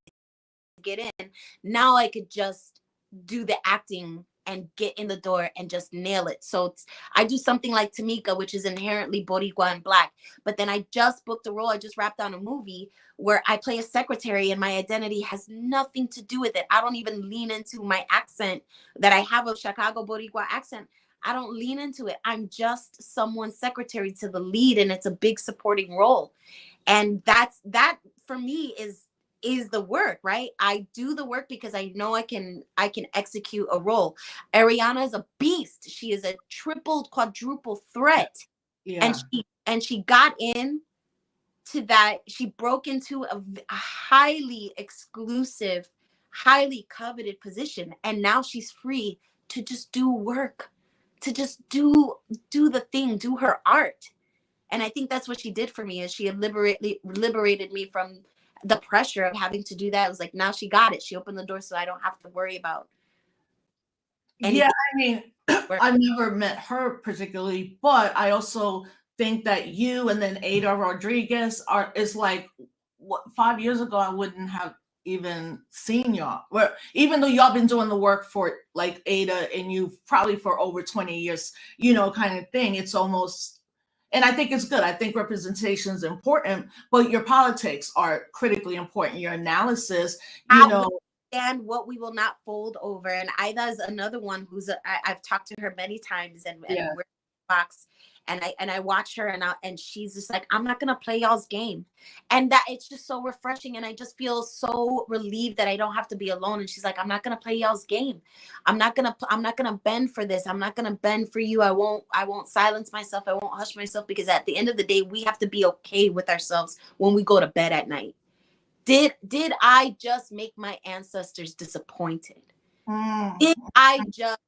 get in. Now I could just do the acting and get in the door and just nail it. So I do something like Tamika, which is inherently Boricua and Black, but then I just booked a role. I just wrapped on a movie where I play a secretary and my identity has nothing to do with it. I don't even lean into my accent that I have, a Chicago Boricua accent. I don't lean into it. I'm just someone's secretary to the lead, and it's a big supporting role. And that for me is the work, right? I do the work because I know I can execute a role. Ariana is a beast. She is a triple, quadruple threat. Yeah. And she got in to that. She broke into a highly exclusive, highly coveted position. And now she's free to just do work, to just do the thing, do her art. And I think that's what she did for me, is she liberated me from the pressure of having to do that. It was like, now she got it. She opened the door so I don't have to worry about anything. Yeah, I mean, I've never met her particularly, but I also think that you and then Ada Rodriguez is like, what, 5 years ago, I wouldn't have even seen y'all. Where even though y'all been doing the work for like Ada and you probably for over 20 years, you know, kind of thing. It's almost, and I think it's good. I think representation is important, but your politics are critically important. Your analysis, you know. And what we will not fold over. And Ida is another one who's I've talked to her many times, and we're in the box, and I watch her, and she's just like, I'm not gonna play y'all's game, and that it's just so refreshing, and I just feel so relieved that I don't have to be alone. And she's like, I'm not gonna play y'all's game. I'm not gonna bend for this. I'm not gonna bend for you. I won't silence myself. I won't hush myself, because at the end of the day, we have to be okay with ourselves when we go to bed at night. Did I just make my ancestors disappointed? Did I just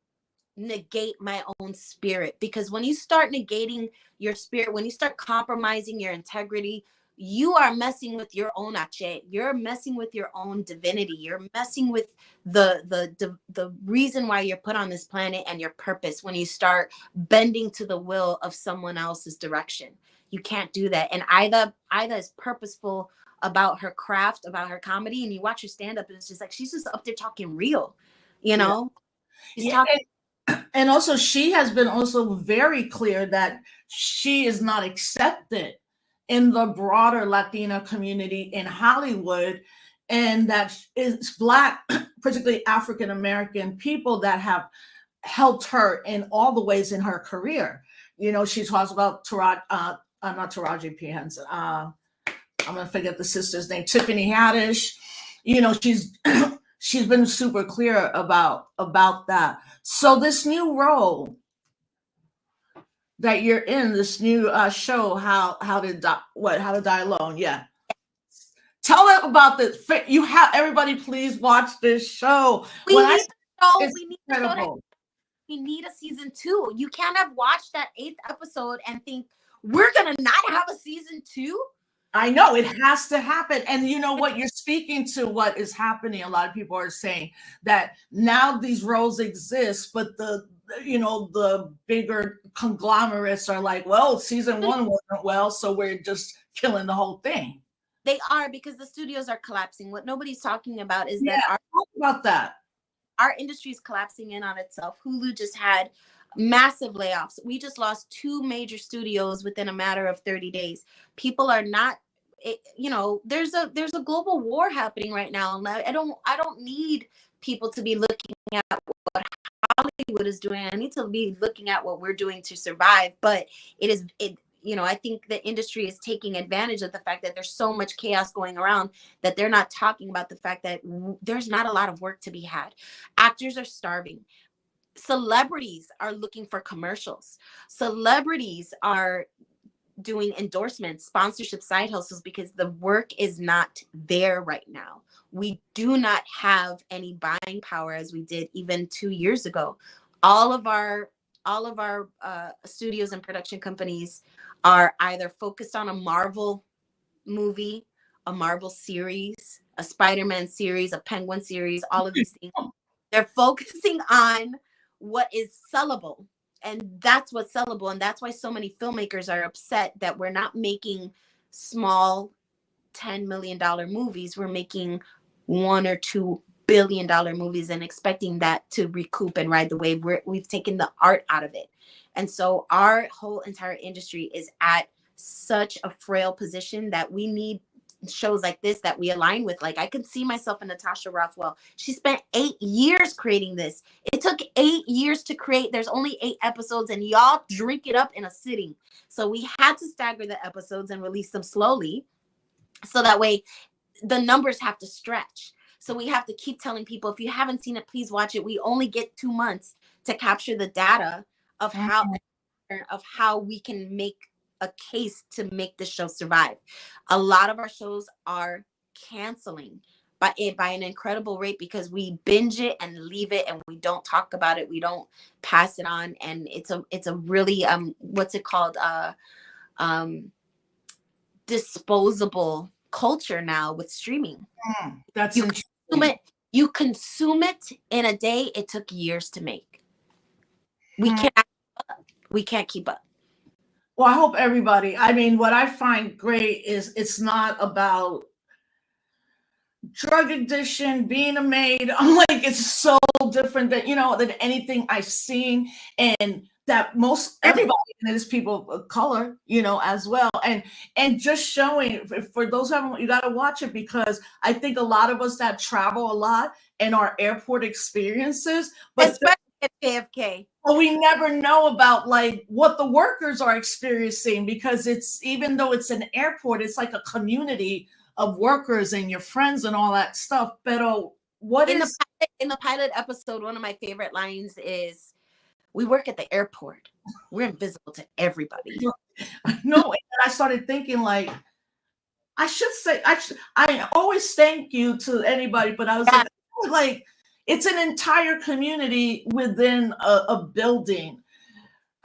negate my own spirit? Because when you start negating your spirit, when you start compromising your integrity, you are messing with your own ache. You're messing with your own divinity. You're messing with the reason why you're put on this planet and your purpose. When you start bending to the will of someone else's direction, you can't do that. And Ida is purposeful about her craft, about her comedy, and you watch her stand up, and it's just like she's just up there talking real, you know. She's talking. And also, she has been also very clear that she is not accepted in the broader Latina community in Hollywood, and that it's Black, particularly African American people, that have helped her in all the ways in her career. You know, she talks about not Taraji P. Henson. I'm gonna forget the sister's name, Tiffany Haddish. You know, she's been super clear about that. So this new role that you're in, this new show, how to die alone. Yeah. Tell them about this. You have everybody, please watch this show. We need a season 2. You can't have watched that 8th episode and think we're gonna not have a season 2. I know it has to happen. And you know what? You're speaking to what is happening. A lot of people are saying that now these roles exist, but the bigger conglomerates are like, well, season 1 wasn't well, so we're just killing the whole thing. They are, because the studios are collapsing. What nobody's talking about is talk about that. our industry is collapsing in on itself. Hulu just had massive layoffs. We just lost two major studios within a matter of 30 days. People are not there's a global war happening right now, and I don't need people to be looking at what Hollywood is doing. I need to be looking at what we're doing to survive. But I think the industry is taking advantage of the fact that there's so much chaos going around that they're not talking about the fact that there's not a lot of work to be had. Actors are starving. Celebrities are looking for commercials. Celebrities are doing endorsements, sponsorship, side hustles, because the work is not there right now. We do not have any buying power as we did even 2 years ago. All of our studios and production companies are either focused on a Marvel movie, a Marvel series, a Spider-Man series, a Penguin series, all of these things. They're focusing on what is sellable. And that's what's sellable. And that's why so many filmmakers are upset that we're not making small $10 million movies. We're making $1 or $2 billion movies and expecting that to recoup and ride the wave. We've taken the art out of it. And so our whole entire industry is at such a frail position that we need shows like this that we align with. Like, I can see myself in Natasha Rothwell. She spent 8 years creating this. It took 8 years to create. There's only 8 episodes, and y'all drink it up in a sitting. So we had to stagger the episodes and release them slowly, so that way the numbers have to stretch. So we have to keep telling people, if you haven't seen it, please watch it. We only get 2 months to capture the data of how we can make a case to make the show survive. A lot of our shows are canceling by an incredible rate because we binge it and leave it, and we don't talk about it. We don't pass it on, and it's a really what's it called, disposable culture now with streaming. That's you consume it in a day. It took years to make. We can't keep up. Well, I hope everybody, I mean, what I find great is it's not about drug addiction, being a maid. I'm like, it's so different than anything I've seen, and that most everybody in it is people of color, as well. And just showing, for those who haven't, you got to watch it, because I think a lot of us that travel a lot and our airport experiences, but especially at JFK. Well, we never know about like what the workers are experiencing, because even though it's an airport, it's like a community of workers and your friends and all that stuff. But in the pilot episode, one of my favorite lines is, "We work at the airport. We're invisible to everybody." No, and I started thinking, like, I should say, I always thank you to anybody, but I was like, it's an entire community within a building.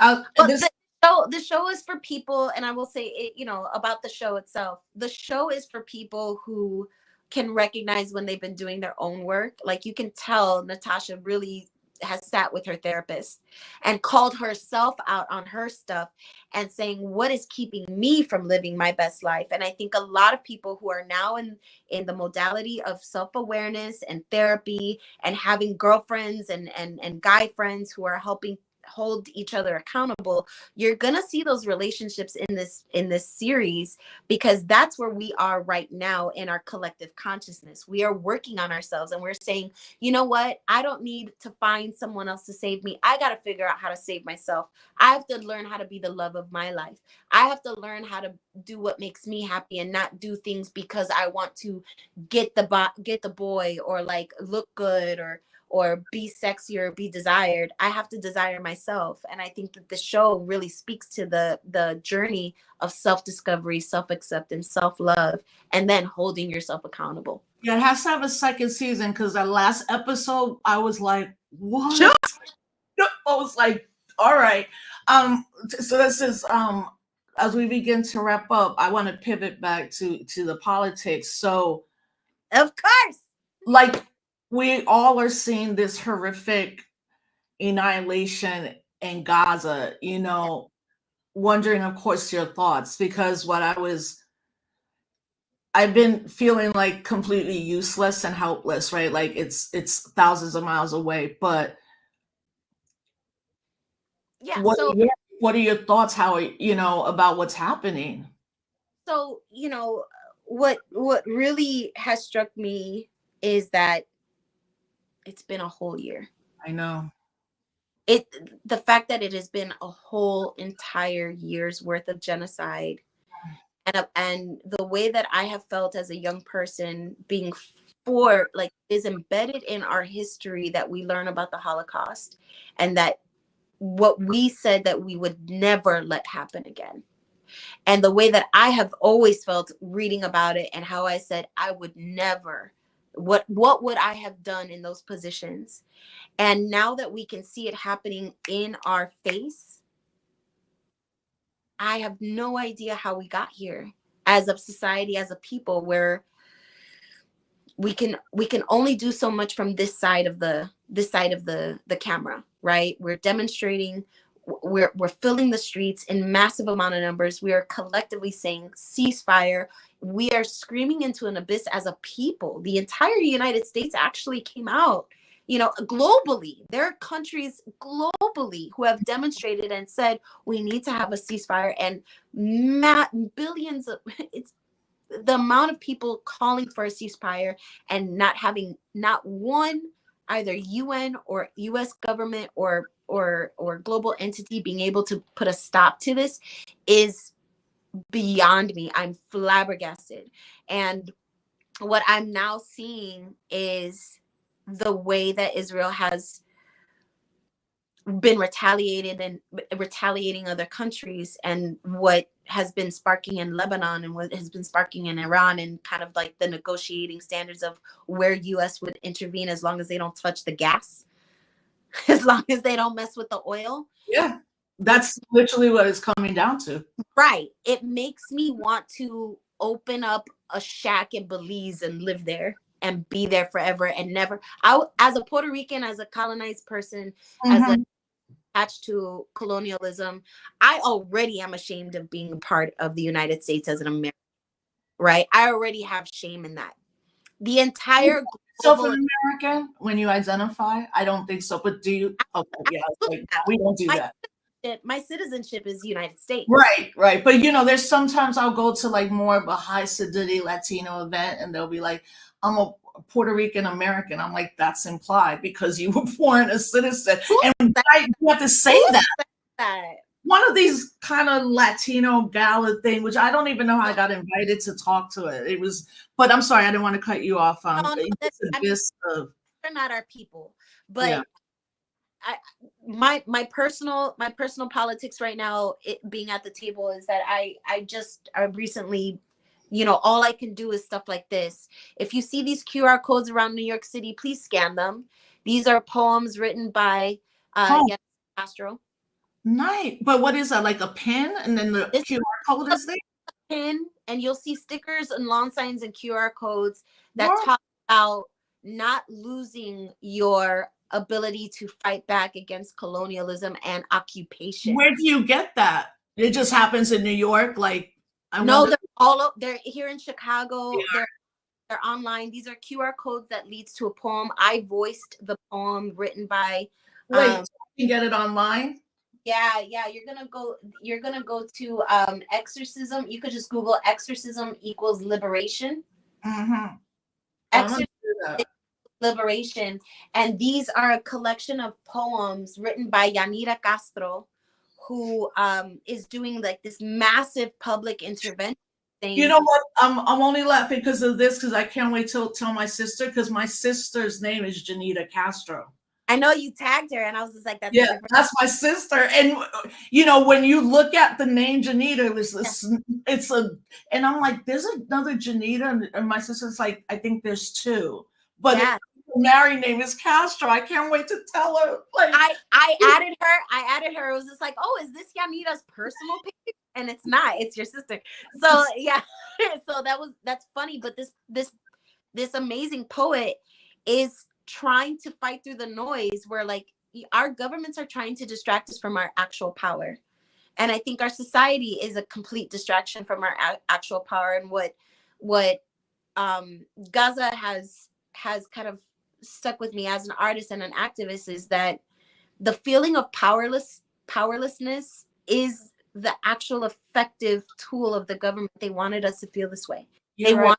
The show is for people, and I will say it, about the show itself. The show is for people who can recognize when they've been doing their own work. Like, you can tell Natasha really has sat with her therapist and called herself out on her stuff and saying, what is keeping me from living my best life? And I think a lot of people who are now in the modality of self-awareness and therapy and having girlfriends and guy friends who are helping hold each other accountable, you're gonna see those relationships in this series, because that's where we are right now in our collective consciousness. We are working on ourselves, and we're saying, you know what, I don't need to find someone else to save me. I got to figure out how to save myself. I have to learn how to be the love of my life. I have to learn how to do what makes me happy and not do things because I want to get the boy, or like look good, or be sexy, or be desired. I have to desire myself. And I think that the show really speaks to the journey of self-discovery, self-acceptance, self-love, and then holding yourself accountable. Yeah, it has to have a second season, because that last episode, I was like, what? Sure. I was like, all right. So this is, as we begin to wrap up, I want to pivot back to the politics. So, of course, like, we all are seeing this horrific annihilation in Gaza, wondering, of course, your thoughts, because what I was I've been feeling like completely useless and helpless, right? Like it's thousands of miles away. But Yeah. what are what are your thoughts, how about what's happening? So, what really has struck me is that it's been a whole year. I know. It The fact that it has been a whole entire year's worth of genocide, and the way that I have felt as a young person being for like is embedded in our history that we learn about the Holocaust, and that what we said that we would never let happen again. And the way that I have always felt reading about it, and how I said I would never, what would I have done in those positions? And now that we can see it happening in our face, I have no idea how we got here as a society, as a people, where we can only do so much from this side of the camera, right? We're demonstrating, we're filling the streets in massive amount of numbers. We are collectively saying ceasefire. We are screaming into an abyss as a people. The entire United States actually came out, globally. There are countries globally who have demonstrated and said we need to have a ceasefire, and billions of it's the amount of people calling for a ceasefire, and not having not one, either UN or US government or global entity being able to put a stop to this, is beyond me. I'm flabbergasted. And what I'm now seeing is the way that Israel has been retaliating other countries, and what has been sparking in Lebanon, and what has been sparking in Iran, and kind of like the negotiating standards of where US would intervene as long as they don't touch the gas, as long as they don't mess with the oil. Yeah, that's literally what it's coming down to. Right. It makes me want to open up a shack in Belize and live there and be there forever and never. As a Puerto Rican, as a colonized person, as a attached to colonialism, I already am ashamed of being a part of the United States as an American, right? I already have shame in that. The entire Self global, American when you identify? I don't think so. But do you? Okay, yeah, like, we don't do that. my citizenship is United States. Right. But there's sometimes I'll go to like more of a high fidelity Latino event, and they'll be like, I'm a Puerto Rican American. I'm like, that's implied because you were born a citizen. And you have to say that. One of these kind of Latino gala thing, which I don't even know how I got invited to talk to it. It was, but I'm sorry, I didn't want to cut you off. No, they're not our people, but yeah. My personal politics right now, it being at the table, is that I recently, all I can do is stuff like this. If you see these QR codes around New York City, please scan them. These are poems written by Castro. Nice. But what is that, like a pin, and then the QR code is there? Pin, and you'll see stickers and lawn signs and QR codes that talk about not losing your ability to fight back against colonialism and occupation. Where do you get that? It just happens in New York? Like, they're here in Chicago. They're online. These are QR codes that leads to a poem. I voiced the poem written by you can get it online? Yeah, you're gonna go to exorcism. You could just Google exorcism equals liberation. Exorcism liberation. And these are a collection of poems written by Yanira Castro, who is doing like this massive public intervention thing. You know what? I'm only laughing because of this, because I can't wait to tell my sister, because my sister's name is Janita Castro. I know you tagged her, and I was just like, that's my sister. And when you look at the name Janita, and I'm like, there's another Janita, and my sister's like, I think there's two, but the married name is Castro. I can't wait to tell her. Like, I added her. It was just like, oh, is this Yanita's personal page? And it's not. It's your sister. So yeah. So that's funny. But this amazing poet is trying to fight through the noise, where like our governments are trying to distract us from our actual power. And I think our society is a complete distraction from our actual power. And what what Gaza has kind of stuck with me as an artist and an activist is that the feeling of powerlessness is the actual effective tool of the government. They wanted us to feel this way. You're right.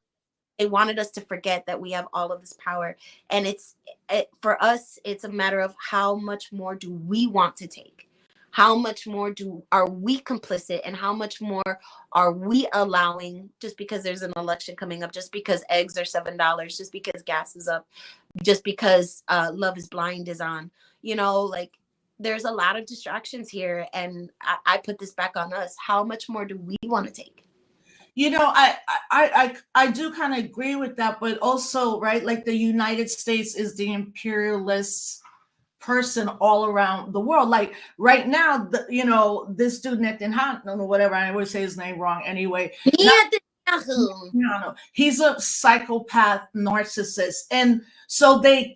They wanted us to forget that we have all of this power. And for us, it's a matter of how much more do we want to take? How much more are we complicit, and how much more are we allowing, just because there's an election coming up, just because eggs are $7, just because gas is up, just because Love is Blind is on, like there's a lot of distractions here. And I put this back on us. How much more do we want to take? I do kind of agree with that, but also, right, like the United States is the imperialist person all around the world. Like right now, this dude Netanyahu, or whatever, I always say his name wrong anyway. He's a psychopath narcissist, and so they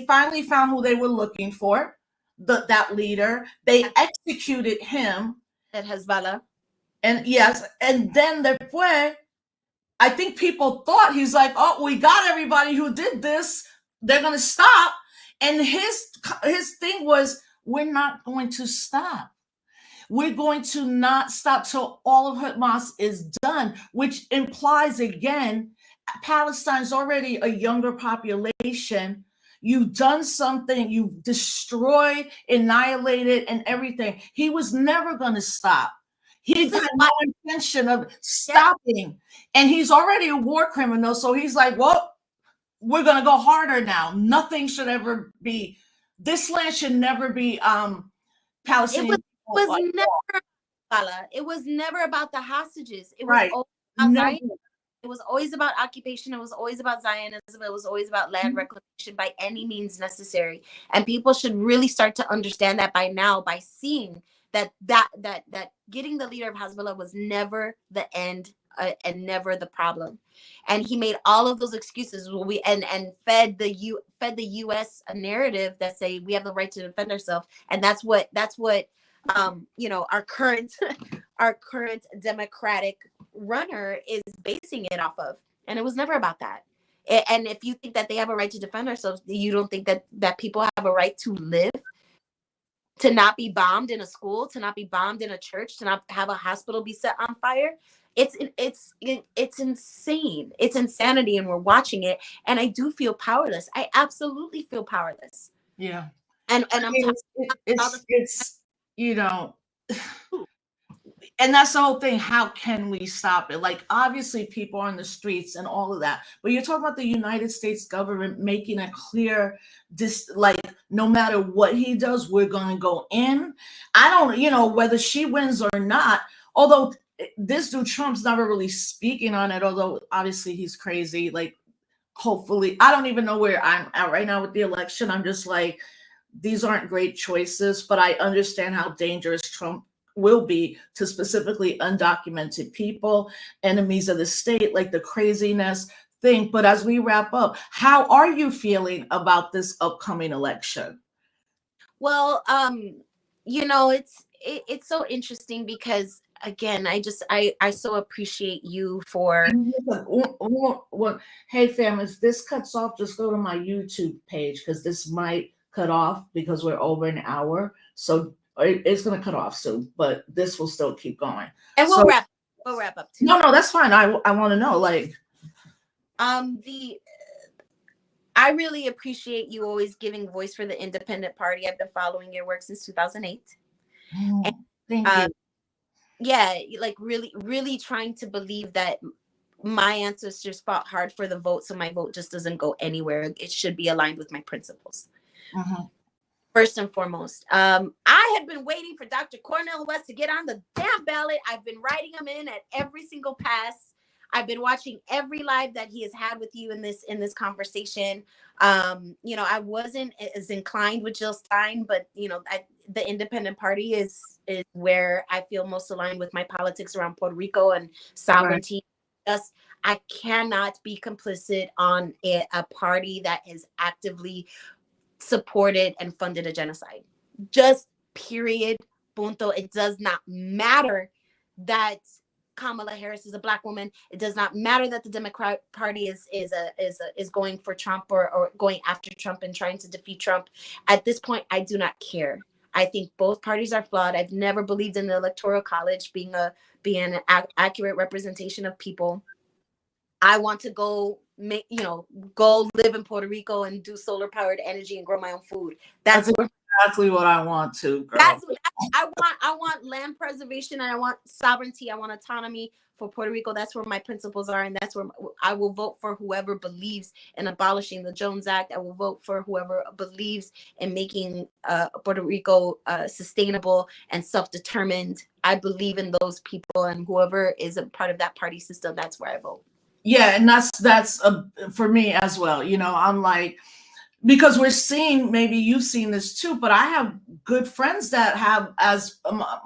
finally found who they were looking for, that leader. They executed him at Hezbollah. And yes, and then después, I think people thought he's like, oh, we got everybody who did this. They're going to stop. And his thing was, we're not going to stop. We're going to not stop till all of Hamas is done, which implies, again, Palestine's already a younger population. You've done something. You've destroyed, annihilated, and everything. He was never going to stop. He had no intention of stopping. And he's already a war criminal. So he's like, well, we're going to go harder now. Nothing should ever be, this land should never be Palestinian. It was never about the hostages. It was right. It was always about occupation. It was always about Zionism. It was always about land reclamation by any means necessary. And people should really start to understand that by now, by seeing that getting the leader of Hezbollah was never the end and never the problem. And he made all of those excuses and fed the U.S. a narrative that say we have the right to defend ourselves, and that's what our current Democratic runner is basing it off of. And it was never about that. And if you think that they have a right to defend ourselves, you don't think that people have a right to live, to not be bombed in a school, to not be bombed in a church, to not have a hospital be set on fire. It's insane. It's insanity, and we're watching it. And I do feel powerless. I absolutely feel powerless. Yeah. And I'm it's and that's the whole thing. How can we stop it? Like, obviously people are on the streets and all of that, but you're talking about the United States government making a clear, like, no matter what he does, we're going to go in. I don't, whether she wins or not, although this dude Trump's never really speaking on it, although obviously he's crazy. Like, hopefully, I don't even know where I'm at right now with the election. I'm just like, these aren't great choices, but I understand how dangerous Trump will be to specifically undocumented people, enemies of the state, like the craziness thing. But as we wrap up, how are you feeling about this upcoming election? Well, it's so interesting because, again, I so appreciate you for. Hey fam, if this cuts off, just go to my YouTube page, because this might cut off because we're over an hour. So it's going to cut off soon, but this will still keep going. And we'll wrap up too. No, that's fine. I want to know, like, I really appreciate you always giving voice for the independent party. I've been following your work since 2008. Thank you. Yeah, like really, really trying to believe that my ancestors fought hard for the vote, so my vote just doesn't go anywhere. It should be aligned with my principles. First and foremost, I had been waiting for Dr. Cornel West to get on the damn ballot. I've been writing him in at every single pass. I've been watching every live that he has had with you in this conversation. I wasn't as inclined with Jill Stein, but the independent party is where I feel most aligned with my politics around Puerto Rico and sovereignty. Right. I cannot be complicit on a party that is actively supported and funded a genocide. Just period. Punto. It does not matter that Kamala Harris is a Black woman. It does not matter that the Democrat Party is going for Trump or going after Trump and trying to defeat Trump. At this point, I do not care. I think both parties are flawed. I've never believed in the Electoral College being an accurate representation of people. I want to go go live in Puerto Rico and do solar powered energy and grow my own food. That's exactly what I want to, girl. I want land preservation, and I want sovereignty. I want autonomy for Puerto Rico. That's where my principles are, and that's where I will vote for whoever believes in abolishing the Jones Act. I will vote for whoever believes in making Puerto Rico sustainable and self-determined. I believe in those people, and whoever is a part of that party system, that's where I vote. Yeah, and that's for me as well. I'm like, because we're seeing, maybe you've seen this too, but I have good friends that have, as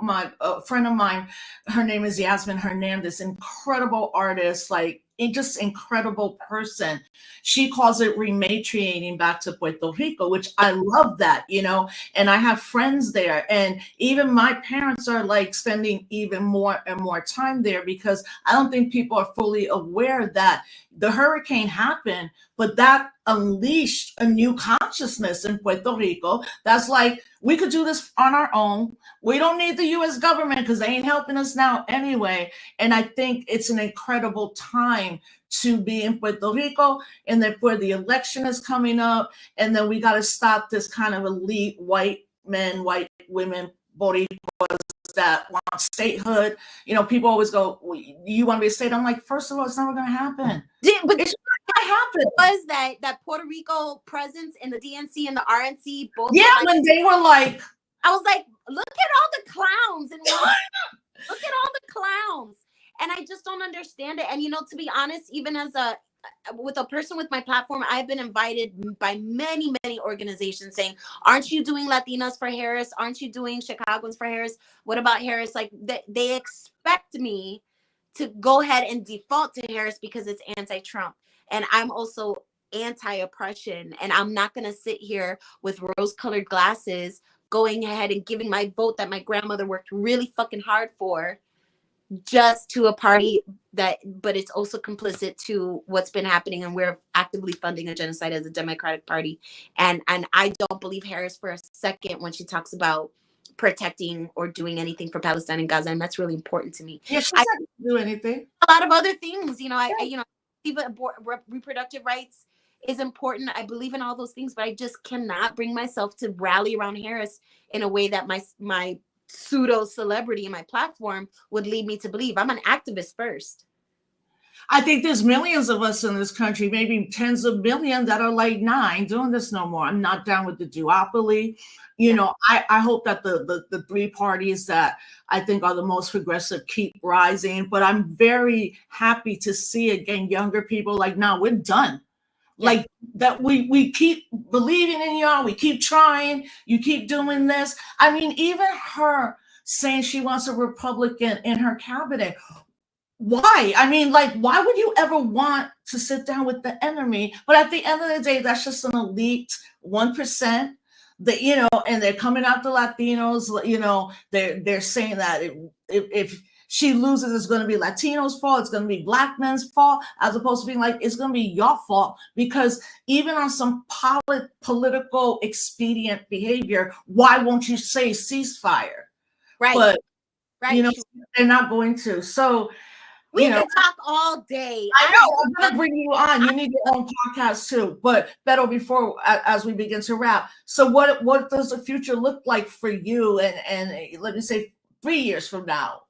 my friend of mine, her name is Yasmin Hernandez, incredible artist, like just incredible person. She calls it rematriating back to Puerto Rico, which I love that, and I have friends there. And even my parents are like spending even more and more time there, because I don't think people are fully aware that the hurricane happened, but that unleashed a new consciousness in Puerto Rico. That's like, we could do this on our own. We don't need the US government because they ain't helping us now anyway. And I think it's an incredible time to be in Puerto Rico, and then where the election is coming up, and then we got to stop this kind of elite white men, white women, Boricuas that want statehood. People always go, well, you want to be a state? I'm like, first of all, it's never going to happen. But it's not happen. Was that Puerto Rico presence in the DNC and the RNC both? Yeah, when they were like, I was like, look at all the clowns and look at all the clowns, and I just don't understand it. And to be honest, even as a person with my platform, I've been invited by many organizations saying, aren't you doing Latinas for Harris? Aren't you doing Chicagoans for Harris? What about Harris? Like they expect me to go ahead and default to Harris because it's anti-Trump. And I'm also anti-oppression. And I'm not going to sit here with rose-colored glasses going ahead and giving my vote that my grandmother worked really fucking hard for just to a party but it's also complicit to what's been happening, and we're actively funding a genocide as a Democratic Party. And I don't believe Harris for a second when she talks about protecting or doing anything for Palestine and Gaza, and that's really important to me. Yeah, she doesn't do anything. A lot of other things, even reproductive rights is important. I believe in all those things, but I just cannot bring myself to rally around Harris in a way that my pseudo celebrity in my platform would lead me to believe. I'm an activist first. I think there's millions of us in this country, maybe tens of millions, that are like, nah, I ain't doing this no more. I'm not down with the duopoly. I hope that the three parties that I think are the most progressive keep rising, but I'm very happy to see, again, younger people like, nah, we're done. Yeah. Like that we keep believing in y'all, we keep trying, you keep doing this. I mean, even her saying she wants a Republican in her cabinet. Why? I mean, like, why would you ever want to sit down with the enemy? But at the end of the day, that's just an elite 1% that, and they're coming out the Latinos, they're saying that if she loses, it's going to be Latinos' fault, it's going to be Black men's fault, as opposed to being like, it's going to be your fault. Because even on some political expedient behavior, why won't you say ceasefire? Right. But, they're not going to. So, we can talk all day. I know. I'm going to bring you on. You need your own podcast too. But Beto, before, as we begin to wrap, so what does the future look like for you? And let me say 3 years from now.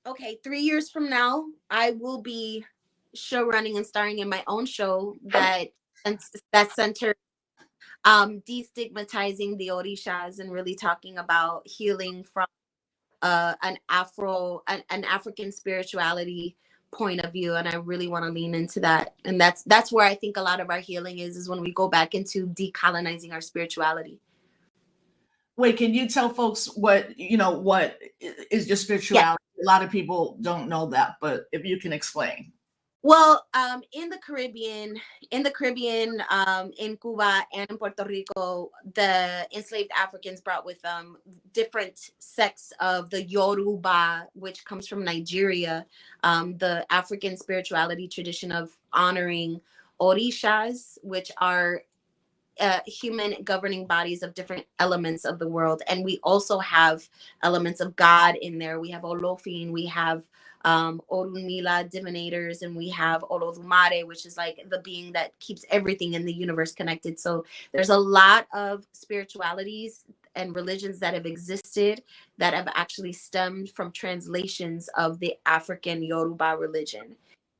Okay, 3 years from now, I will be show running and starring in my own show that centers destigmatizing the Orishas and really talking about healing from an African spirituality point of view. And I really want to lean into that. And that's where I think a lot of our healing is when we go back into decolonizing our spirituality. Wait, can you tell folks what is your spirituality? Yeah. A lot of people don't know that, but if you can explain. Well, in the Caribbean, in Cuba and in Puerto Rico, the enslaved Africans brought with them different sects of the Yoruba, which comes from Nigeria, the African spirituality tradition of honoring orishas, which are human governing bodies of different elements of the world. And we also have elements of God in there. We have Olofin, we have Orunmila divinators, and we have Olodumare, which is like the being that keeps everything in the universe connected. So there's a lot of spiritualities and religions that have existed that have actually stemmed from translations of the African Yoruba religion.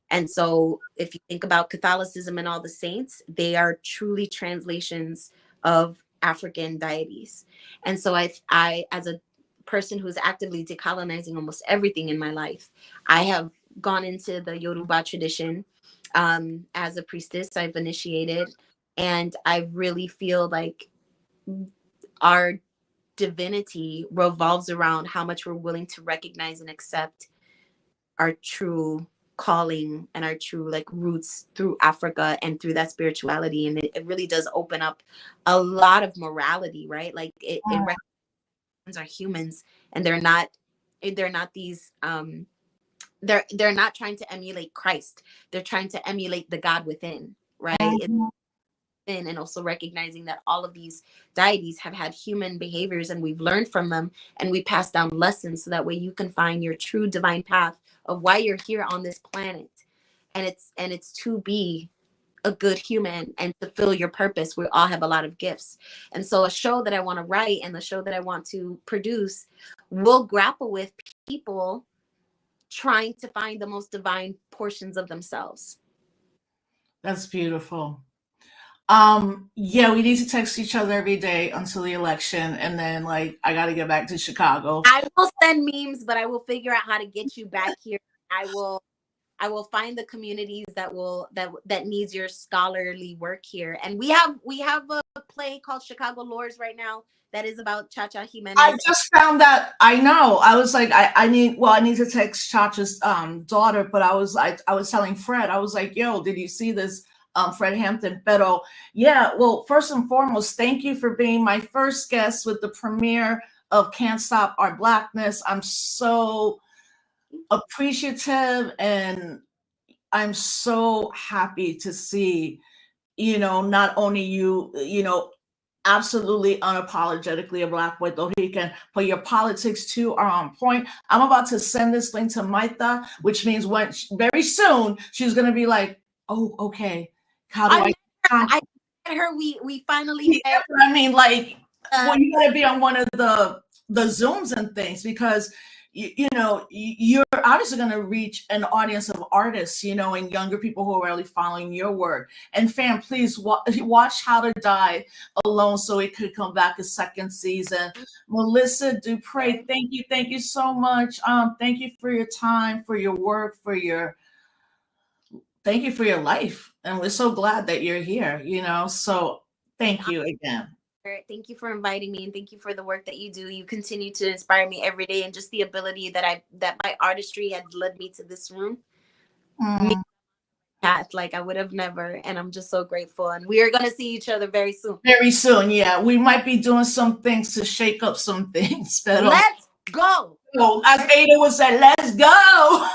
And so if you think about Catholicism and all the saints, they are truly translations of African deities. And so I as a person who's actively decolonizing almost everything in my life, I have gone into the Yoruba tradition as a priestess. I've initiated, and I really feel like our divinity revolves around how much we're willing to recognize and accept our true calling and our true like roots through Africa and through that spirituality. And it really does open up a lot of morality, right? Like it recognizes are humans, and they're not these they're not trying to emulate Christ. They're trying to emulate the God within, right? And also recognizing that all of these deities have had human behaviors, and we've learned from them, and we pass down lessons so that way you can find your true divine path of why you're here on this planet. And it's to be a good human and to fill your purpose. We all have a lot of gifts. And so a show that I want to write and the show that I want to produce will grapple with people trying to find the most divine portions of themselves. That's beautiful. Yeah, we need to text each other every day until the election, and then like I got to get back to Chicago. I will send memes, but I will figure out how to get you back here. I will find the communities that needs your scholarly work here. And we have a play called Chicago Lores right now that is about Chacha Jimenez. I just found that. I know. I was like, I need to text Chacha's daughter, but I was telling Fred, I was like, yo, did you see this? Fred Hampton. Pero yeah, well, first and foremost, thank you for being my first guest with the premiere of Can't Stop Our Blackness. I'm so appreciative, and I'm so happy to see, not only you, absolutely unapologetically a Black Puerto Rican, but your politics too are on point. I'm about to send this link to Maita, which means very soon she's going to be like, oh, okay. How do I met her. We finally met. I mean, like, well, you got to be on one of the Zooms and things, because you're obviously going to reach an audience of artists, and younger people who are really following your work. And fam, please watch How to Die Alone so it could come back a second season. Melissa Dupre, thank you so much. Thank you for your time, for your work, thank you for your life. And we're so glad that you're here, so thank you again. Thank you for inviting me, and thank you for the work that you do. You continue to inspire me every day, and just the ability that my artistry has led me to this room. Path like I would have never, and I'm just so grateful. And we are going to see each other very soon. Very soon, yeah. We might be doing some things to shake up some things. But let's go. As Ada would say, let's go.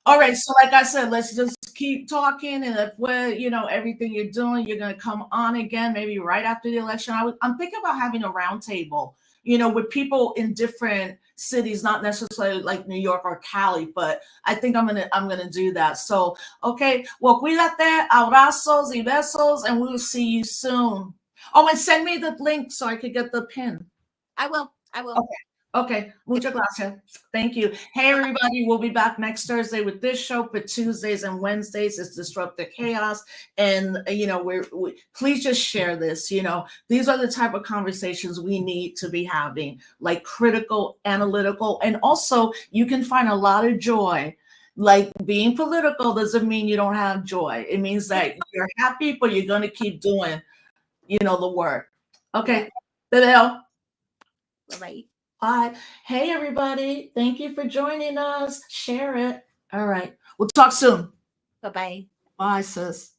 All right, so like I said, let's just keep talking, and if everything you're doing, you're going to come on again, maybe right after the election. I'm thinking about having a roundtable, with people in different cities, not necessarily like New York or Cali, but I think I'm gonna do that. So, okay, well, cuídate, abrazos y besos, and we'll see you soon. Oh, and send me the link so I could get the pin. I will. Okay. Muchas gracias. Thank you. Hey, everybody. We'll be back next Thursday with this show, but Tuesdays and Wednesdays is Disrupt the Chaos. And, please just share this. These are the type of conversations we need to be having, like critical, analytical, and also you can find a lot of joy. Like, being political doesn't mean you don't have joy. It means that you're happy, but you're going to keep doing, the work. Okay. Bye-bye. Bye. Hey, everybody. Thank you for joining us. Share it. All right. We'll talk soon. Bye-bye. Bye, sis.